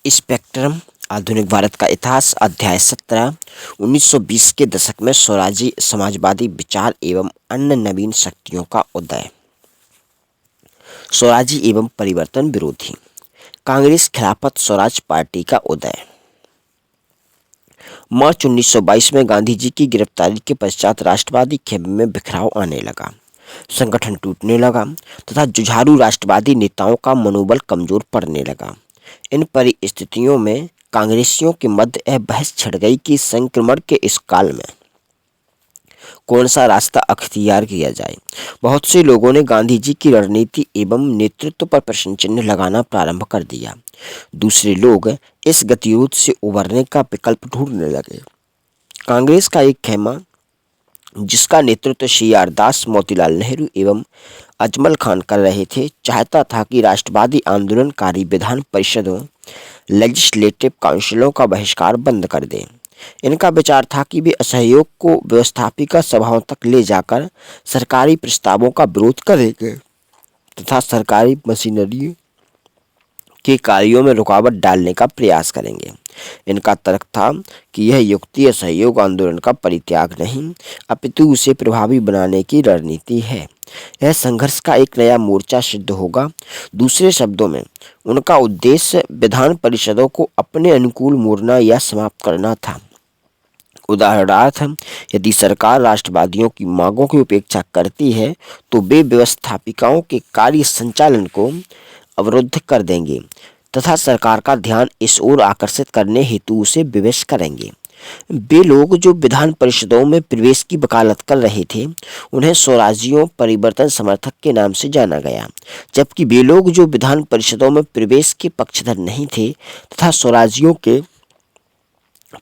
Spectrum आधुनिक भारत का इतिहास अध्याय 17 1920 के दशक में स्वराजी समाजवादी विचार एवं अन्य नवीन शक्तियों का उदय। स्वराजी एवं परिवर्तन विरोधी कांग्रेस खिलाफत स्वराज पार्टी का उदय। मार्च 1922 में गांधी जी की गिरफ्तारी के पश्चात राष्ट्रवादी खेमे में बिखराव आने लगा, संगठन टूटने लगा तथा जुझारू राष्ट्रवादी नेताओं का मनोबल कमजोर पड़ने लगा। इन परिस्थितियों में कांग्रेसियों के मध्य यह बहस छिड़ गई कि संक्रमण के इस काल में कौन सा रास्ता अख्तियार किया जाए। बहुत से लोगों ने गांधी जी की रणनीति एवं नेतृत्व पर प्रश्न चिन्ह लगाना प्रारंभ कर दिया। दूसरे लोग इस गतिरोध से उबरने का विकल्प ढूंढने लगे। कांग्रेस का एक खेमा, जिसका नेतृत्व सी.आर. दास, मोतीलाल नेहरू एवं अजमल खान कर रहे थे, चाहता था कि राष्ट्रवादी आंदोलनकारी विधान परिषदों लेजिस्लेटिव काउंसिलों का बहिष्कार बंद कर दें। इनका विचार था कि वे असहयोग को व्यवस्थापिका सभाओं तक ले जाकर सरकारी प्रस्तावों का विरोध करेंगे तथा सरकारी मशीनरी के कार्यों में रुकावट डालने का प्रयास करेंगे। इनका तर्क था कि यह युक्ति असहयोग आंदोलन का परित्याग नहीं, अपितु उसे प्रभावी बनाने की रणनीति है। यह संघर्ष का एक नया मोर्चा सिद्ध होगा। दूसरे शब्दों में, उनका उद्देश्य विधान परिषदों को अपने अनुकूल मोड़ना या समाप्त करना था। उदाहरणार्थ, यदि सरकार राष्ट्रवादियों की मांगों की उपेक्षा करती है तो वे व्यवस्थापिकाओं के कार्य संचालन को अवरुद्ध कर देंगे तथा सरकार का ध्यान इस ओर आकर्षित करने हेतु उसे विवश करेंगे। वे लोग जो विधान परिषदों में प्रवेश की वकालत कर रहे थे, उन्हें स्वराजियों परिवर्तन समर्थक के नाम से जाना गया, जबकि वे लोग जो विधान परिषदों में प्रवेश के पक्षधर नहीं थे तथा स्वराजियों के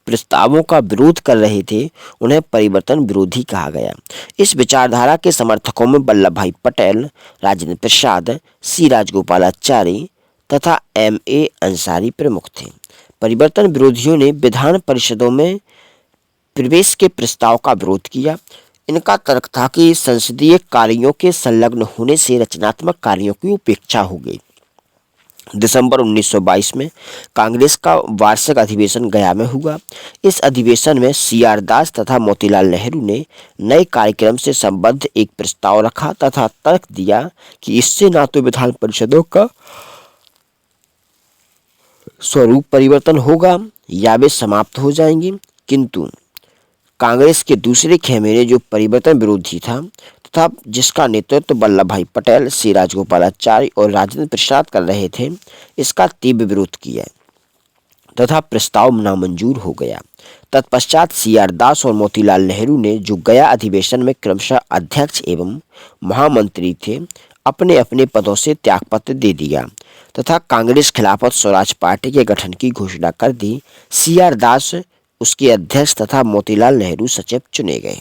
प्रस्तावों का विरोध कर रहे थे, उन्हें परिवर्तन विरोधी कहा गया। इस विचारधारा के समर्थकों में वल्लभ भाई पटेल, राजेंद्र प्रसाद, सी राजगोपालाचारी तथा M.A. अंसारी प्रमुख थे। परिवर्तन विरोधियों ने विधान परिषदों में प्रवेश के प्रस्ताव का विरोध किया। इनका तर्क था कि संसदीय कार्यों के संलग्न होने से रचनात्मक कार्यों की उपेक्षा होगी। दिसंबर 1922 में कांग्रेस का वार्षिक अधिवेशन गया में हुआ। इस अधिवेशन में सी.आर. दास तथा मोतीलाल नेहरू ने नए कार्यक्रम से संबद्ध एक प्रस्ताव रखा तथा तर्क दिया कि इससे न तो विधान परिषदों का स्वरूप परिवर्तन होगा या वे समाप्त हो जाएंगी, किंतु कांग्रेस के दूसरे खेमे ने, जो परिवर्तन विरोधी था तथा जिसका नेतृत्व वल्लभ भाई पटेल, सी राजगोपालाचारी और राजेंद्र प्रसाद कर रहे थे, इसका तीव्र विरोध किया तथा प्रस्ताव नामंजूर हो गया। तत्पश्चात सी.आर. दास और मोतीलाल नेहरू ने, जो गया अधिवेशन में क्रमशः अध्यक्ष एवं महामंत्री थे, अपने अपने पदों से त्यागपत्र दे दिया तथा कांग्रेस खिलाफत स्वराज पार्टी के गठन की घोषणा कर दी। सी.आर. दास उसके अध्यक्ष तथा मोतीलाल नेहरू सचिव चुने गए।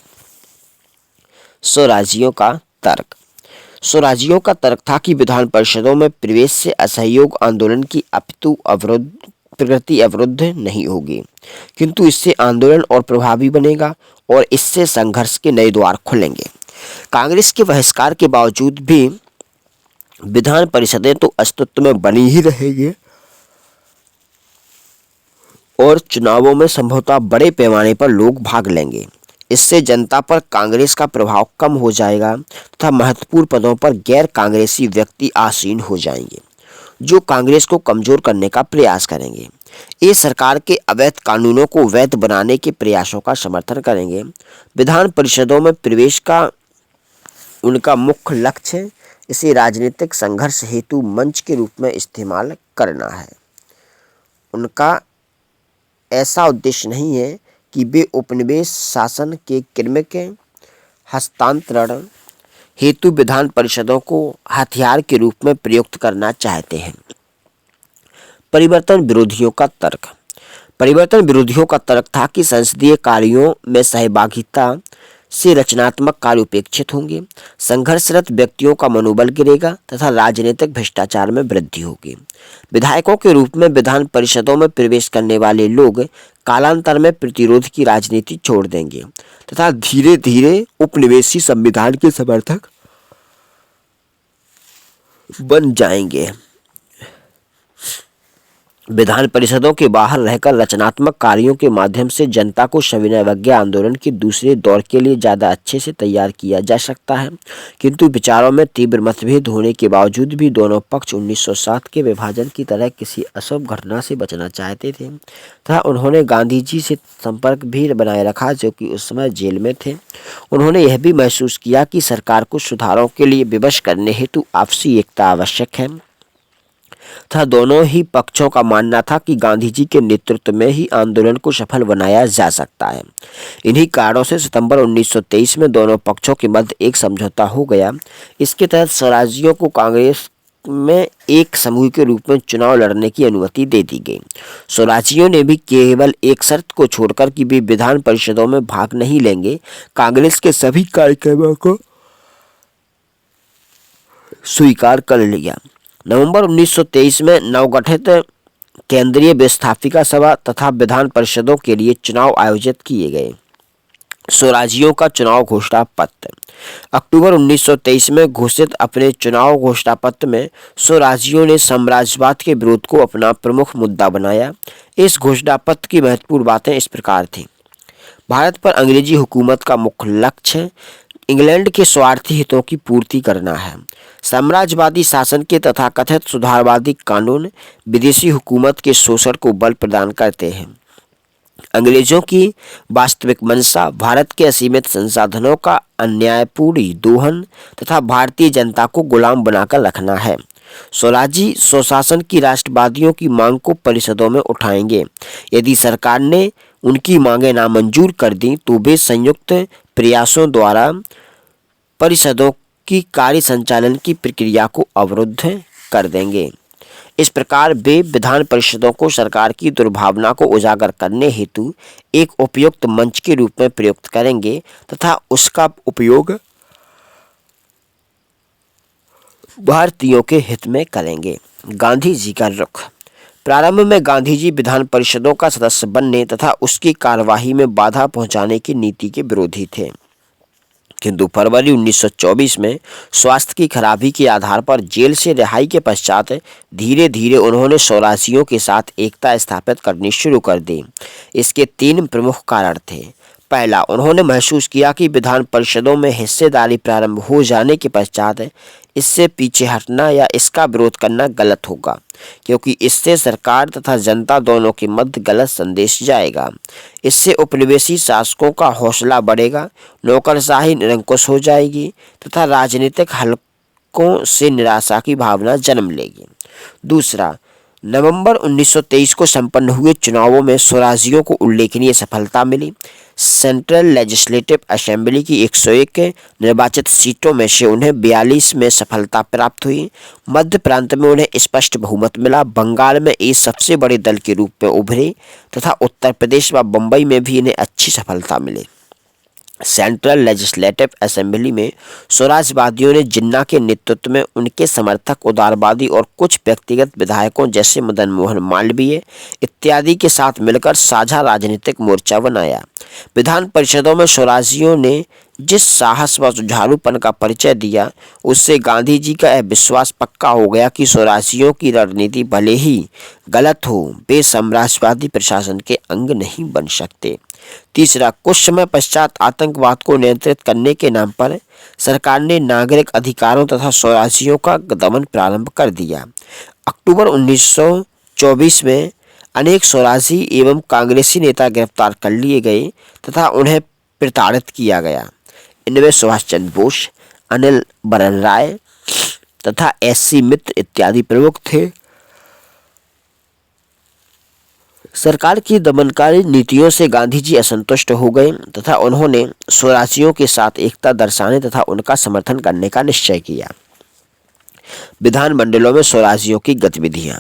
स्वराजियों का तर्क। स्वराजियों का तर्क था कि विधान परिषदों में प्रवेश से असहयोग आंदोलन की प्रगति अवरुद्ध नहीं होगी, किंतु इससे आंदोलन और प्रभावी बनेगा और इससे संघर्ष के नए द्वार खुलेंगे। कांग्रेस के बहिष्कार के बावजूद भी विधान परिषदें तो अस्तित्व में बनी ही रहेगी और चुनावों में संभवतः बड़े पैमाने पर लोग भाग लेंगे। इससे जनता पर कांग्रेस का प्रभाव कम हो जाएगा तथा महत्वपूर्ण पदों पर गैर कांग्रेसी व्यक्ति आसीन हो जाएंगे, जो कांग्रेस को कमजोर करने का प्रयास करेंगे। ये सरकार के अवैध कानूनों को वैध बनाने के प्रयासों का समर्थन करेंगे। विधान परिषदों में प्रवेश का उनका मुख्य लक्ष्य इसे राजनीतिक संघर्ष हेतु मंच के रूप में इस्तेमाल करना है। उनका ऐसा उद्देश्य नहीं है कि वे उपनिवेश शासन के क्रमिक हस्तांतरण हेतु विधान परिषदों को हथियार के रूप में प्रयुक्त करना चाहते हैं। परिवर्तन विरोधियों का तर्क। परिवर्तन विरोधियों का तर्क था कि संसदीय कार्यों में सहभागिता से रचनात्मक कार्य उपेक्षित होंगे, संघर्षरत व्यक्तियों का मनोबल गिरेगा तथा राजनीतिक भ्रष्टाचार में वृद्धि होगी। विधायकों के रूप में विधान परिषदों में प्रवेश करने वाले लोग कालांतर में प्रतिरोध की राजनीति छोड़ देंगे तथा धीरे धीरे उपनिवेशी संविधान के समर्थक बन जाएंगे। विधान परिषदों के बाहर रहकर रचनात्मक कार्यों के माध्यम से जनता को सविनय अवज्ञा आंदोलन के दूसरे दौर के लिए ज़्यादा अच्छे से तैयार किया जा सकता है। किंतु विचारों में तीव्र मतभेद होने के बावजूद भी दोनों पक्ष 1907 के विभाजन की तरह किसी अशुभ घटना से बचना चाहते थे तथा उन्होंने गांधी जी से संपर्क भी बनाए रखा, जो कि उस समय जेल में थे। उन्होंने यह भी महसूस किया कि सरकार को सुधारों के लिए विवश करने हेतु आपसी एकता आवश्यक है तथा दोनों ही पक्षों का मानना था कि गांधी जी के नेतृत्व में ही आंदोलन को सफल बनाया जा सकता है। इन्हीं कारणों से सितंबर 1923 में दोनों पक्षों के मध्य एक समझौता हो गया। इसके तहत स्वराजियों को कांग्रेस में एक समूह के रूप में चुनाव लड़ने की अनुमति दे दी गई। स्वराजियों ने भी केवल एक शर्त को छोड़कर कि वे विधान परिषदों में भाग नहीं लेंगे, कांग्रेस के सभी कार्यक्रमों को स्वीकार कर लिया। नवंबर 1923 में नवगठित केंद्रीय व्यवस्थापिका सभा तथा विधान परिषदों के लिए चुनाव आयोजित किए गए। स्वराजियों का चुनाव घोषणा पत्र। अक्टूबर 1923 में घोषित अपने चुनाव घोषणा पत्र में स्वराजियों ने साम्राज्यवाद के विरोध को अपना प्रमुख मुद्दा बनाया। इस घोषणा पत्र की महत्वपूर्ण बातें इस प्रकार थी। भारत पर अंग्रेजी हुकूमत का मुख्य लक्ष्य इंग्लैंड के स्वार्थी हितों की पूर्ति करना है। साम्राज्यवादी शासन के तथाकथित सुधारवादी कानून विदेशी हुकूमत के शोषण को बल प्रदान करते हैं। अंग्रेजों की वास्तविक मंशा भारत के असीमित संसाधनों का अन्यायपूर्ण दोहन तथा भारतीय जनता को गुलाम बनाकर रखना है। स्वराजी स्वशासन की राष्ट्रवादियों की मांग को परिषदों में उठाएंगे। यदि सरकार ने उनकी मांगें नामंजूर कर दी तो वे संयुक्त प्रयासों द्वारा परिषदों की कार्य संचालन की प्रक्रिया को अवरुद्ध कर देंगे। इस प्रकार वे विधान परिषदों को सरकार की दुर्भावना को उजागर करने हेतु एक उपयुक्त मंच के रूप में प्रयुक्त करेंगे तथा उसका उपयोग भारतीयों के हित में करेंगे। गांधी जी का रुख। प्रारंभ में गांधी जी विधान परिषदों का सदस्य बनने तथा उसकी कार्यवाही में बाधा पहुंचाने की नीति के विरोधी थे, किंतु फरवरी 1924 में स्वास्थ्य की खराबी के आधार पर जेल से रिहाई के पश्चात धीरे धीरे उन्होंने स्वराजियों के साथ एकता स्थापित करनी शुरू कर दी। इसके तीन प्रमुख कारण थे। पहला, उन्होंने महसूस किया कि विधान परिषदों में हिस्सेदारी प्रारंभ हो जाने के पश्चात इससे पीछे हटना या इसका विरोध करना गलत होगा, क्योंकि इससे सरकार तथा जनता दोनों के मध्य गलत संदेश जाएगा। इससे उपनिवेशी शासकों का हौसला बढ़ेगा, नौकरशाही निरंकुश हो जाएगी तथा राजनीतिक हलकों से निराशा की भावना जन्म लेगी। दूसरा, नवंबर 1923 को संपन्न हुए चुनावों में स्वराजियों को उल्लेखनीय सफलता मिली। सेंट्रल लेजिस्लेटिव असेंबली की 101 निर्वाचित सीटों में से उन्हें 42 में सफलता प्राप्त हुई। मध्य प्रांत में उन्हें स्पष्ट बहुमत मिला। बंगाल में ये सबसे बड़े दल के रूप में उभरे तथा उत्तर प्रदेश व बम्बई में भी इन्हें अच्छी सफलता मिली। सेंट्रल लेजिस्लेटिव असेंबली में स्वराजवादियों ने जिन्ना के नेतृत्व में उनके समर्थक उदारवादी और कुछ व्यक्तिगत विधायकों जैसे मदन मोहन मालवीय इत्यादि के साथ मिलकर साझा राजनीतिक मोर्चा बनाया। विधान परिषदों में स्वराजियों ने जिस साहस व जुझारूपन का परिचय दिया, उससे गांधी जी का यह विश्वास पक्का हो गया कि स्वराजियों की रणनीति भले ही गलत हो, वे साम्राज्यवादी प्रशासन के अंग नहीं बन सकते। तीसरा, कुछ समय पश्चात आतंकवाद को नियंत्रित करने के नाम पर सरकार ने नागरिक अधिकारों तथा स्वराजियों का दमन प्रारंभ कर दिया। अक्टूबर 1924 में अनेक स्वराजी एवं कांग्रेसी नेता गिरफ्तार कर लिए गए तथा उन्हें प्रताड़ित किया गया। इनमें सुभाष चंद्र बोस, अनिल बरन राय तथा एस.सी. मित्र इत्यादि प्रमुख थे। सरकार की दमनकारी नीतियों से गांधी जी असंतुष्ट हो गए तथा उन्होंने स्वराजियों के साथ एकता दर्शाने तथा उनका समर्थन करने का निश्चय किया। विधानमंडलों में स्वराजियों की गतिविधियां।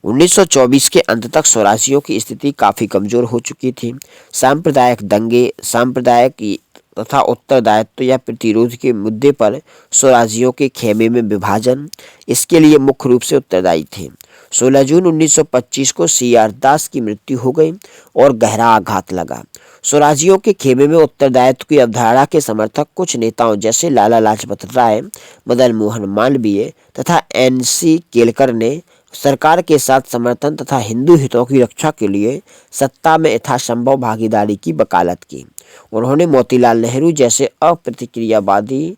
1924 के अंत तक स्वराजियों की स्थिति काफी कमजोर हो चुकी थी। सांप्रदायिक दंगे, सांप्रदायिक तथा उत्तरदायित्व या प्रतिरोध के मुद्दे पर स्वराजियों के खेमे में विभाजन इसके लिए मुख्य रूप से उत्तरदायी थे। 16 जून 1925 को C.R. दास की मृत्यु हो गई और गहरा आघात लगा। स्वराजियों के खेमे में उत्तरदायित्व की अवधारणा के समर्थक कुछ नेताओं जैसे लाला लाजपत राय, मदन मोहन मालवीय तथा N.C. केलकर ने सरकार के साथ समर्थन तथा हिंदू हितों की रक्षा के लिए सत्ता में यथासंभव भागीदारी की वकालत की। उन्होंने मोतीलाल नेहरू जैसे अप्रतिक्रियावादी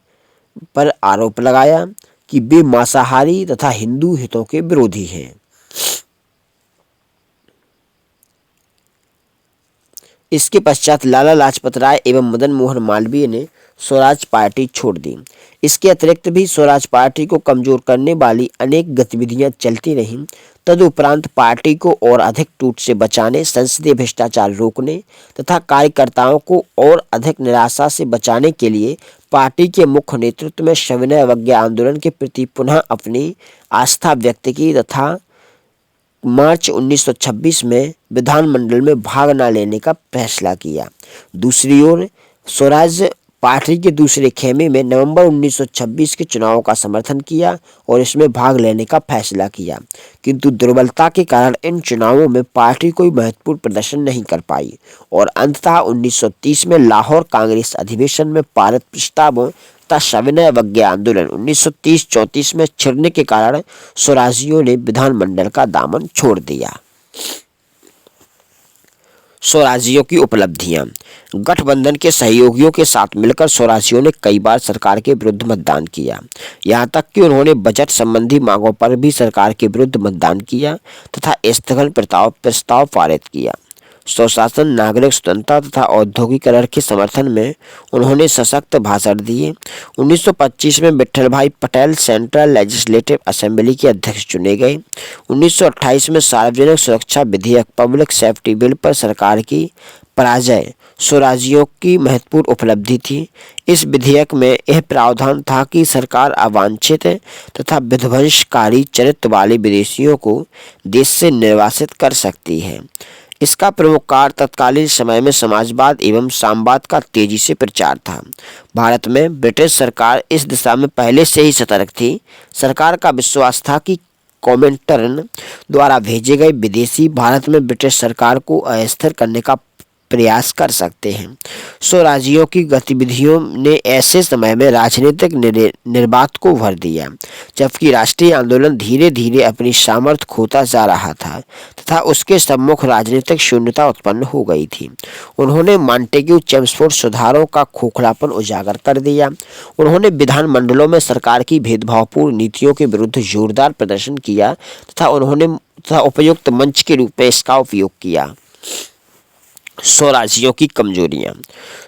पर आरोप लगाया कि वे मांसाहारी तथा हिंदू हितों के विरोधी हैं। इसके पश्चात लाला लाजपत राय एवं मदन मोहन मालवीय ने स्वराज पार्टी छोड़ दी। इसके अतिरिक्त भी स्वराज पार्टी को कमजोर करने वाली अनेक गतिविधियां चलती रहीं। तदुपरांत पार्टी को और अधिक टूट से बचाने, संसदीय भ्रष्टाचार रोकने तथा कार्यकर्ताओं को और अधिक निराशा से बचाने के लिए पार्टी के मुख्य नेतृत्व में सविनय अवज्ञा आंदोलन के प्रति पुनः अपनी आस्था व्यक्त की तथा मार्च 1926 में विधानमंडल में भाग न लेने का फैसला किया। दूसरी ओर स्वराज पार्टी के दूसरे खेमे में नवंबर 1926 के चुनावों का समर्थन किया और इसमें भाग लेने का फैसला किया, किंतु दुर्बलता के कारण इन चुनावों में पार्टी कोई महत्वपूर्ण प्रदर्शन नहीं कर पाई और अंततः 1930 में लाहौर कांग्रेस अधिवेशन में पारित प्रस्तावों तथा सविनय अवज्ञा आंदोलन 1930-34 में छिड़ने के कारण स्वराजियों ने विधानमंडल का दामन छोड़ दिया। स्वराजियों की उपलब्धियां। गठबंधन के सहयोगियों के साथ मिलकर स्वराजियों ने कई बार सरकार के विरुद्ध मतदान किया। यहां तक कि उन्होंने बजट संबंधी मांगों पर भी सरकार के विरुद्ध मतदान किया तथा स्थगन प्रस्ताव पारित किया। स्वशासन, नागरिक स्वतंत्रता तथा औद्योगिकरण के समर्थन में उन्होंने सशक्त भाषण दिए। 1925 में विट्ठल भाई पटेल सेंट्रल लेजिस्लेटिव असेंबली के अध्यक्ष चुने गए। 1928 में सार्वजनिक सुरक्षा विधेयक पब्लिक सेफ्टी बिल पर सरकार की पराजय स्वराजियों की महत्वपूर्ण उपलब्धि थी। इस विधेयक में यह प्रावधान था कि सरकार अवांछित तथा विध्वंसकारी चरित्र वाले विदेशियों को देश से निर्वासित कर सकती है। इसका प्रमुख कार्य तत्कालीन समय में समाजवाद एवं साम्यवाद का तेजी से प्रचार था। भारत में ब्रिटिश सरकार इस दिशा में पहले से ही सतर्क थी। सरकार का विश्वास था कि कॉमिंटर्न द्वारा भेजे गए विदेशी भारत में ब्रिटिश सरकार को अस्थिर करने का प्रयास कर सकते हैं। स्वराजियों की गतिविधियों ने ऐसे समय में राजनीतिक निर्बाध को भर दिया, जबकि राष्ट्रीय आंदोलन धीरे धीरे अपनी सामर्थ्य खोता जा रहा था तथा उसके सम्मुख राजनीतिक शून्यता उत्पन्न हो गई थी। उन्होंने मॉन्टेग्यू चेम्सफोर्ड सुधारों का खोखलापन उजागर कर दिया। उन्होंने विधानमंडलों में सरकार की भेदभावपूर्ण नीतियों के विरुद्ध जोरदार प्रदर्शन किया तथा उपयुक्त मंच के रूप में इसका उपयोग किया। स्वराजियों की कमजोरियां।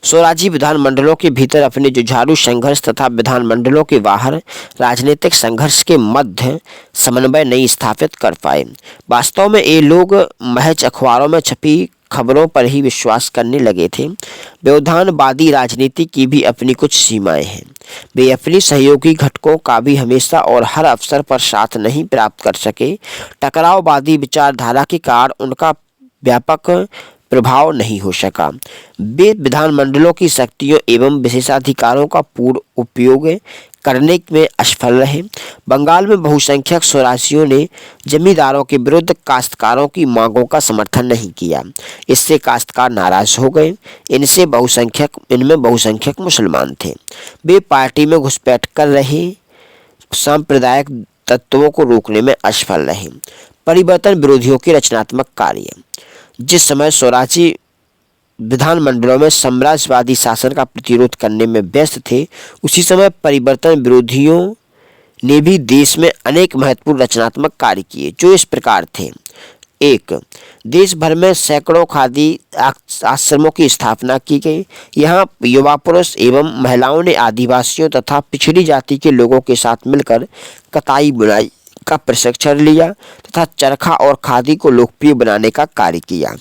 स्वराजी विधानमंडलों के भीतर अपने जुझारू संघर्ष तथा विधानमंडलों के बाहर राजनीतिक संघर्ष के मध्य समन्वय नहीं स्थापित कर पाए। वास्तव में ये लोग महज अखबारों में छपी खबरों पर ही विश्वास करने लगे थे। व्यवधानवादी राजनीति की भी अपनी कुछ सीमाएं हैं। वे अपनी सहयोगी घटकों का भी हमेशा और हर अवसर पर साथ नहीं प्राप्त कर सके। टकराववादी विचारधारा के कारण उनका व्यापक प्रभाव नहीं हो सका। वे विधानमंडलों की शक्तियों एवं विशेषाधिकारों का पूर्ण उपयोग करने में असफल रहे। बंगाल में बहुसंख्यक स्वराजियों ने जमींदारों के विरुद्ध काश्तकारों की मांगों का समर्थन नहीं किया। इससे काश्तकार नाराज हो गए। इनमें बहुसंख्यक मुसलमान थे। वे पार्टी में घुसपैठ कर रहे सांप्रदायिक तत्वों को रोकने में असफल रहे। परिवर्तन विरोधियों के रचनात्मक कार्य। जिस समय स्वराजी विधानमंडलों में साम्राज्यवादी शासन का प्रतिरोध करने में व्यस्त थे, उसी समय परिवर्तन विरोधियों ने भी देश में अनेक महत्वपूर्ण रचनात्मक कार्य किए, जो इस प्रकार थे। 1. देश भर में सैकड़ों खादी आश्रमों की स्थापना की गई। यहाँ युवा पुरुष एवं महिलाओं ने आदिवासियों तथा पिछड़ी जाति के लोगों के साथ मिलकर कताई बुनाई का प्रशिक्षण लिया तथा चरखा और खादी को लोकप्रिय बनाने का कार्य किया।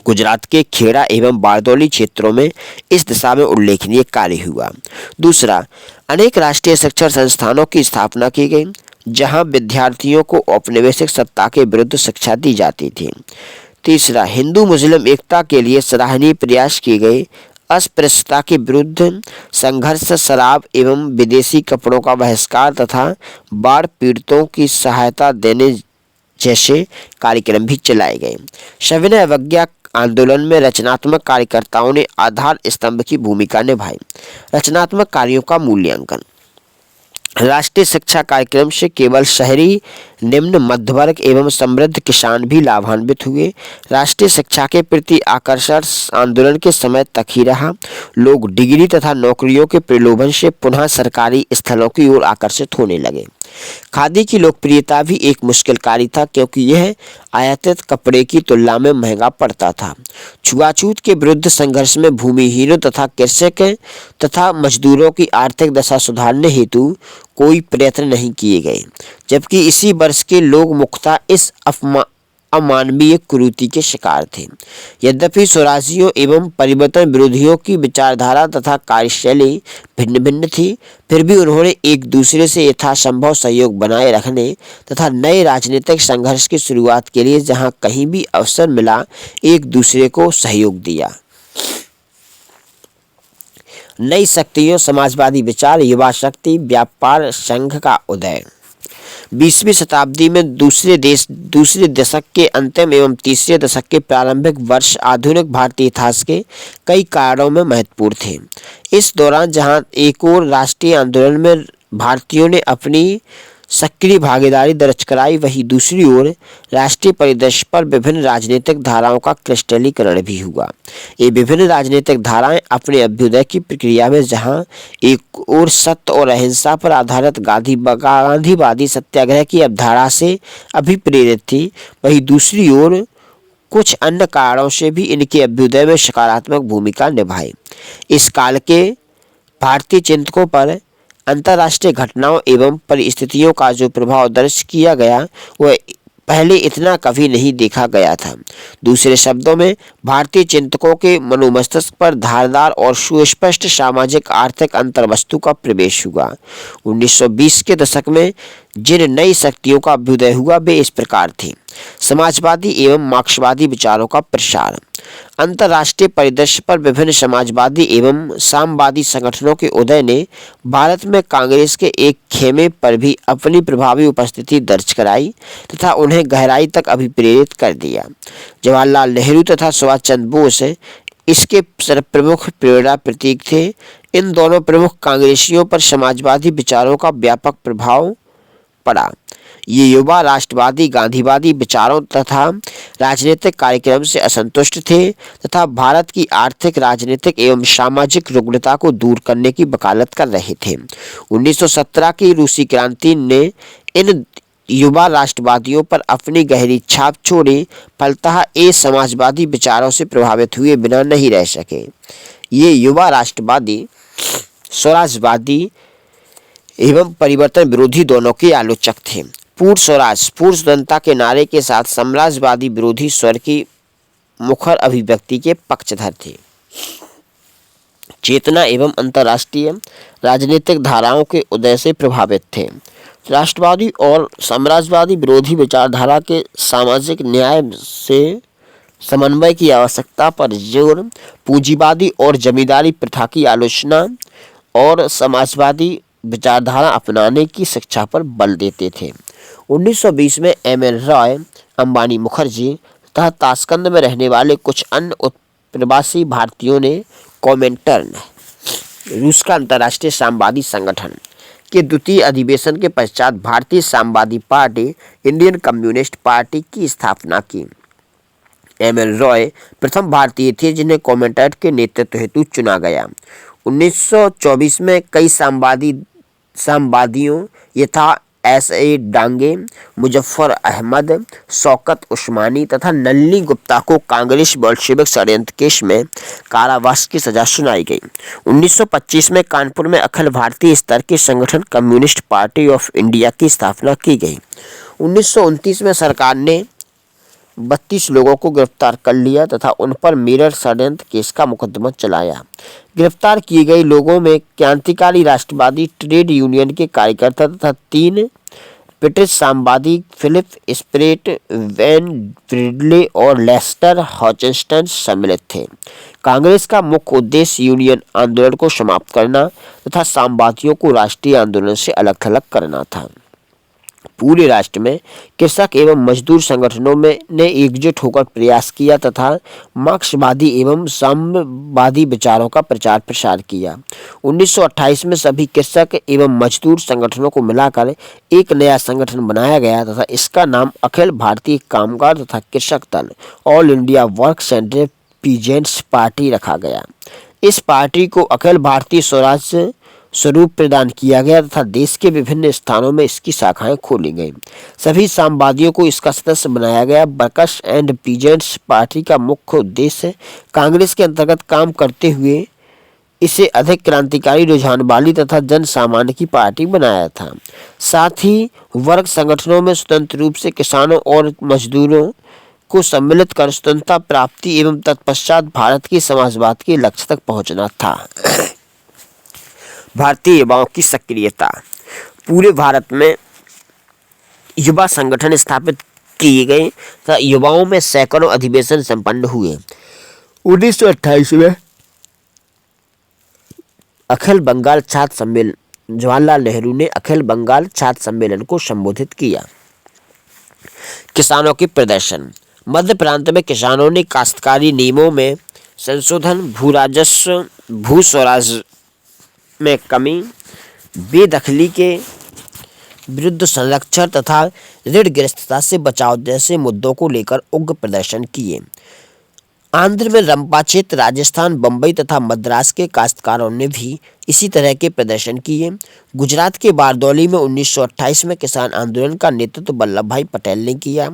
गुजरात के खेड़ा एवं बारदौली क्षेत्रों में इस दिशा में उल्लेखनीय कार्य हुआ। 2. अनेक राष्ट्रीय शिक्षण संस्थानों की स्थापना की गई, जहां विद्यार्थियों को औपनिवेशिक सत्ता के विरुद्ध शिक्षा दी जाती थी। 3. हिंदू मुस्लिम एकता के लिए सराहनीय प्रयास किए गए। अस्पृश्यता के विरुद्ध संघर्ष, शराब एवं विदेशी कपड़ों का बहिष्कार तथा बाढ़ पीड़ितों की सहायता देने जैसे कार्यक्रम भी चलाए गए। सविनय अवज्ञा आंदोलन में रचनात्मक कार्यकर्ताओं ने आधार स्तंभ की भूमिका निभाई। रचनात्मक कार्यों का मूल्यांकन। राष्ट्रीय शिक्षा कार्यक्रम से केवल शहरी निम्न मध्यवर्ग एवं समृद्ध किसान भी लाभान्वित हुए। राष्ट्रीय शिक्षा के प्रति आकर्षण आंदोलन के समय तक ही रहा। लोग डिग्री तथा नौकरियों के प्रलोभन से पुनः सरकारी स्थलों की ओर आकर्षित होने लगे। खादी की लोकप्रियता भी एक मुश्किल कार्य था, क्योंकि यह आयातित कपड़े की तुलना में महंगा पड़ता था। छुआछूत के विरुद्ध संघर्ष में भूमिहीनों तथा कृषक तथा मजदूरों की आर्थिक दशा सुधारने हेतु कोई प्रयत्न नहीं किए गए, जबकि इसी वर्ष के लोग मुख्यतः इस अमानवीय कुरीति के शिकार थे। यद्यपि स्वराजियों एवं परिवर्तन विरोधियों की विचारधारा तथा कार्यशैली भिन्न भिन्न थी, फिर भी उन्होंने एक दूसरे से यथासंभव सहयोग बनाए रखने तथा नए राजनीतिक संघर्ष की शुरुआत के लिए जहां कहीं भी अवसर मिला, एक दूसरे को सहयोग दिया। नई शक्तियों, समाजवादी विचार, युवा शक्ति, व्यापार संघ का उदय। 20वीं शताब्दी में दूसरे दशक के अंतिम एवं तीसरे दशक के प्रारंभिक वर्ष आधुनिक भारतीय इतिहास के कई कारणों में महत्वपूर्ण थे। इस दौरान जहां एक ओर राष्ट्रीय आंदोलन में भारतीयों ने अपनी सक्रिय भागीदारी दर्ज कराई, वहीं दूसरी ओर राष्ट्रीय परिदृश्य पर विभिन्न राजनीतिक धाराओं का क्रिस्टलीकरण भी हुआ। ये विभिन्न राजनीतिक धाराएं अपने अभ्युदय की प्रक्रिया में जहां एक ओर सत्य और अहिंसा पर आधारित गांधीवादी सत्याग्रह की अवधारणा से अभिप्रेरित थी, वहीं दूसरी ओर कुछ अन्य कारणों से भी इनके अभ्युदय में सकारात्मक भूमिका निभाई। इस काल के भारतीय चिंतकों पर अंतर्राष्ट्रीय घटनाओं एवं परिस्थितियों का जो प्रभाव दर्ज किया गया, वह पहले इतना कभी नहीं देखा गया था। दूसरे शब्दों में, भारतीय चिंतकों के मनोमस्तिष्क पर धारदार और सुस्पष्ट सामाजिक आर्थिक अंतर्वस्तु का प्रवेश हुआ। 1920 के दशक में जिन नई शक्तियों का अभ्युदय हुआ, वे इस प्रकार थे। समाजवादी एवं मार्क्सवादी विचारों का प्रसार। अंतर्राष्ट्रीय परिदृश्य पर विभिन्न समाजवादी एवं साम्यवादी संगठनों के उदय ने भारत में कांग्रेस के एक खेमे पर भी अपनी प्रभावी उपस्थिति दर्ज कराई तथा उन्हें गहराई तक अभिप्रेरित कर दिया। जवाहरलाल नेहरू तथा सुभाष चंद्र बोस इसके प्रमुख प्रेरणा प्रतीक थे। इन दोनों प्रमुख कांग्रेसियों पर समाजवादी विचारों का व्यापक प्रभाव पड़ा। ये युवा राष्ट्रवादी गांधीवादी विचारों तथा राजनीतिक कार्यक्रम से असंतुष्ट थे तथा भारत की आर्थिक, राजनीतिक एवं सामाजिक रुग्णता को दूर करने की वकालत कर रहे थे। 1917 की रूसी क्रांति ने इन युवा राष्ट्रवादियों पर अपनी गहरी छाप छोड़ी, फलतः ये समाजवादी विचारों से प्रभावित हुए बिना नहीं रह सके। ये युवा राष्ट्रवादी, स्वराजवादी एवं परिवर्तन विरोधी दोनों के आलोचक थे। पूर्ण स्वराज, पूर्ण स्वतंत्रता के नारे के साथ साम्राज्यवादी विरोधी स्वर की मुखर अभिव्यक्ति के पक्षधर थे। चेतना एवं अंतर्राष्ट्रीय राजनीतिक धाराओं के उदय से प्रभावित थे। राष्ट्रवादी और साम्राज्यवादी विरोधी विचारधारा के सामाजिक न्याय से समन्वय की आवश्यकता पर जोर, पूंजीवादी और जमींदारी प्रथा की आलोचना और समाजवादी विचारधारा अपनाने की शिक्षा पर बल देते थे। 1920 में एम.एन. रॉय, अंबानी मुखर्जी तथा ताशकंद में रहने वाले कुछ अन्य प्रवासी भारतीयों ने कॉमिंटर्न, रूस का अंतर्राष्ट्रीय साम्यवादी संगठन, के द्वितीय अधिवेशन के पश्चात भारतीय साम्यवादी पार्टी, इंडियन कम्युनिस्ट पार्टी की स्थापना की। एम.एन. रॉय प्रथम भारतीय थे जिन्हें कॉमिंटर्न के नेतृत्व हेतु चुना गया। 1924 में कई साम्यवादियों यथा S.A. डांगे, मुजफ्फर अहमद, शौकत उस्मानी तथा नलिनी गुप्ता को कांग्रेस बोल्शेविक षड्यंत्र केस में कारावास की सजा सुनाई गई। 1925 में कानपुर में अखिल भारतीय स्तर के संगठन कम्युनिस्ट पार्टी ऑफ इंडिया की स्थापना की गई। 1929 में सरकार ने 32 लोगों को गिरफ्तार कर लिया तथा उन पर मेरठ षड्यंत्र केस का मुकदमा चलाया। गिरफ्तार किए गए लोगों में क्रांतिकारी राष्ट्रवादी ट्रेड यूनियन के कार्यकर्ता तथा 3 ब्रिटिश साम्यवादी फिलिप स्प्रेट, वैन ब्रिडले और लेस्टर हॉचिंसन सम्मिलित थे। कांग्रेस का मुख्य उद्देश्य यूनियन आंदोलन को समाप्त करना तथा साम्यवादियों को राष्ट्रीय आंदोलन से अलग थलग करना था। पूरे राष्ट्र में कृषक एवं मजदूर संगठनों में ने एकजुट होकर प्रयास किया तथा मार्क्सवादी एवं साम्यवादी विचारों का प्रचार प्रसार किया। 1928 में सभी कृषक एवं मजदूर संगठनों को मिलाकर एक नया संगठन बनाया गया तथा इसका नाम अखिल भारतीय कामगार तथा कृषक दल all India works and peasants party रखा गया। इस पार्टी को अखिल भारतीय स्वराज्य स्वरूप प्रदान किया गया तथा देश के विभिन्न स्थानों में इसकी शाखाएं खोली गईं। सभी साम्यवादियों को इसका सदस्य बनाया गया। वर्कर्स एंड पीजेंट्स पार्टी का मुख्य उद्देश्य कांग्रेस के अंतर्गत काम करते हुए इसे अधिक क्रांतिकारी रुझान वाली तथा जन सामान्य की पार्टी बनाया था। साथ ही वर्ग संगठनों में स्वतंत्र रूप से किसानों और मजदूरों को सम्मिलित कर स्वतंत्रता प्राप्ति एवं तत्पश्चात भारत की समाजवाद के लक्ष्य तक पहुंचना था। भारतीय युवाओं की सक्रियता। पूरे भारत में युवा संगठन स्थापित किए गए तथा युवाओं में सैकड़ों अधिवेशन संपन्न हुए। 1928 में अखिल बंगाल छात्र सम्मेलन जवाहरलाल नेहरू ने अखिल बंगाल छात्र सम्मेलन को संबोधित किया। किसानों के प्रदर्शन। मध्य प्रांत में किसानों ने काश्तकारी नियमों में संशोधन, भू राजस्व, भू स्वराज में कमी, बेदखली के विरुद्ध संरक्षण तथा ऋणग्रस्तता से बचाव जैसे मुद्दों को लेकर उग्र प्रदर्शन किए। आंध्र में रंपाचेत, राजस्थान, बंबई तथा मद्रास के काश्तकारों ने भी इसी तरह के प्रदर्शन किए। गुजरात के बारदौली में 1928 में किसान आंदोलन का नेतृत्व वल्लभ भाई पटेल ने किया।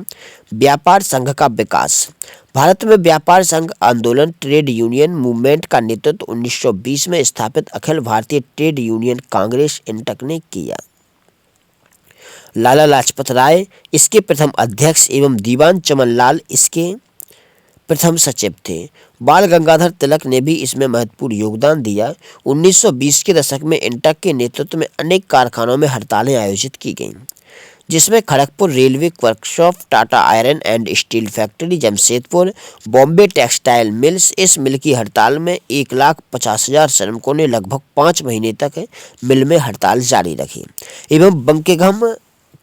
व्यापार संघ का विकास। भारत में व्यापार संघ आंदोलन ट्रेड यूनियन मूवमेंट का नेतृत्व 1920 में स्थापित अखिल भारतीय ट्रेड यूनियन कांग्रेस इंटक ने किया। लाला लाजपत राय इसके प्रथम अध्यक्ष एवं दीवान चमन लाल इसके प्रथम सचिव थे। बाल गंगाधर तिलक ने भी इसमें महत्वपूर्ण योगदान दिया। 1920 के दशक में इंटक के नेतृत्व में अनेक कारखानों में हड़तालें आयोजित की गईं, जिसमें Kharagpur railway workshop, Tata iron and steel factory, Jamshedpur, Bombay textile mills. इस मिल की हड़ताल में 1,50,000 श्रमिकों ने लगभग 5 महीने तक मिल में हड़ताल जारी रखी एवं बंकिंघम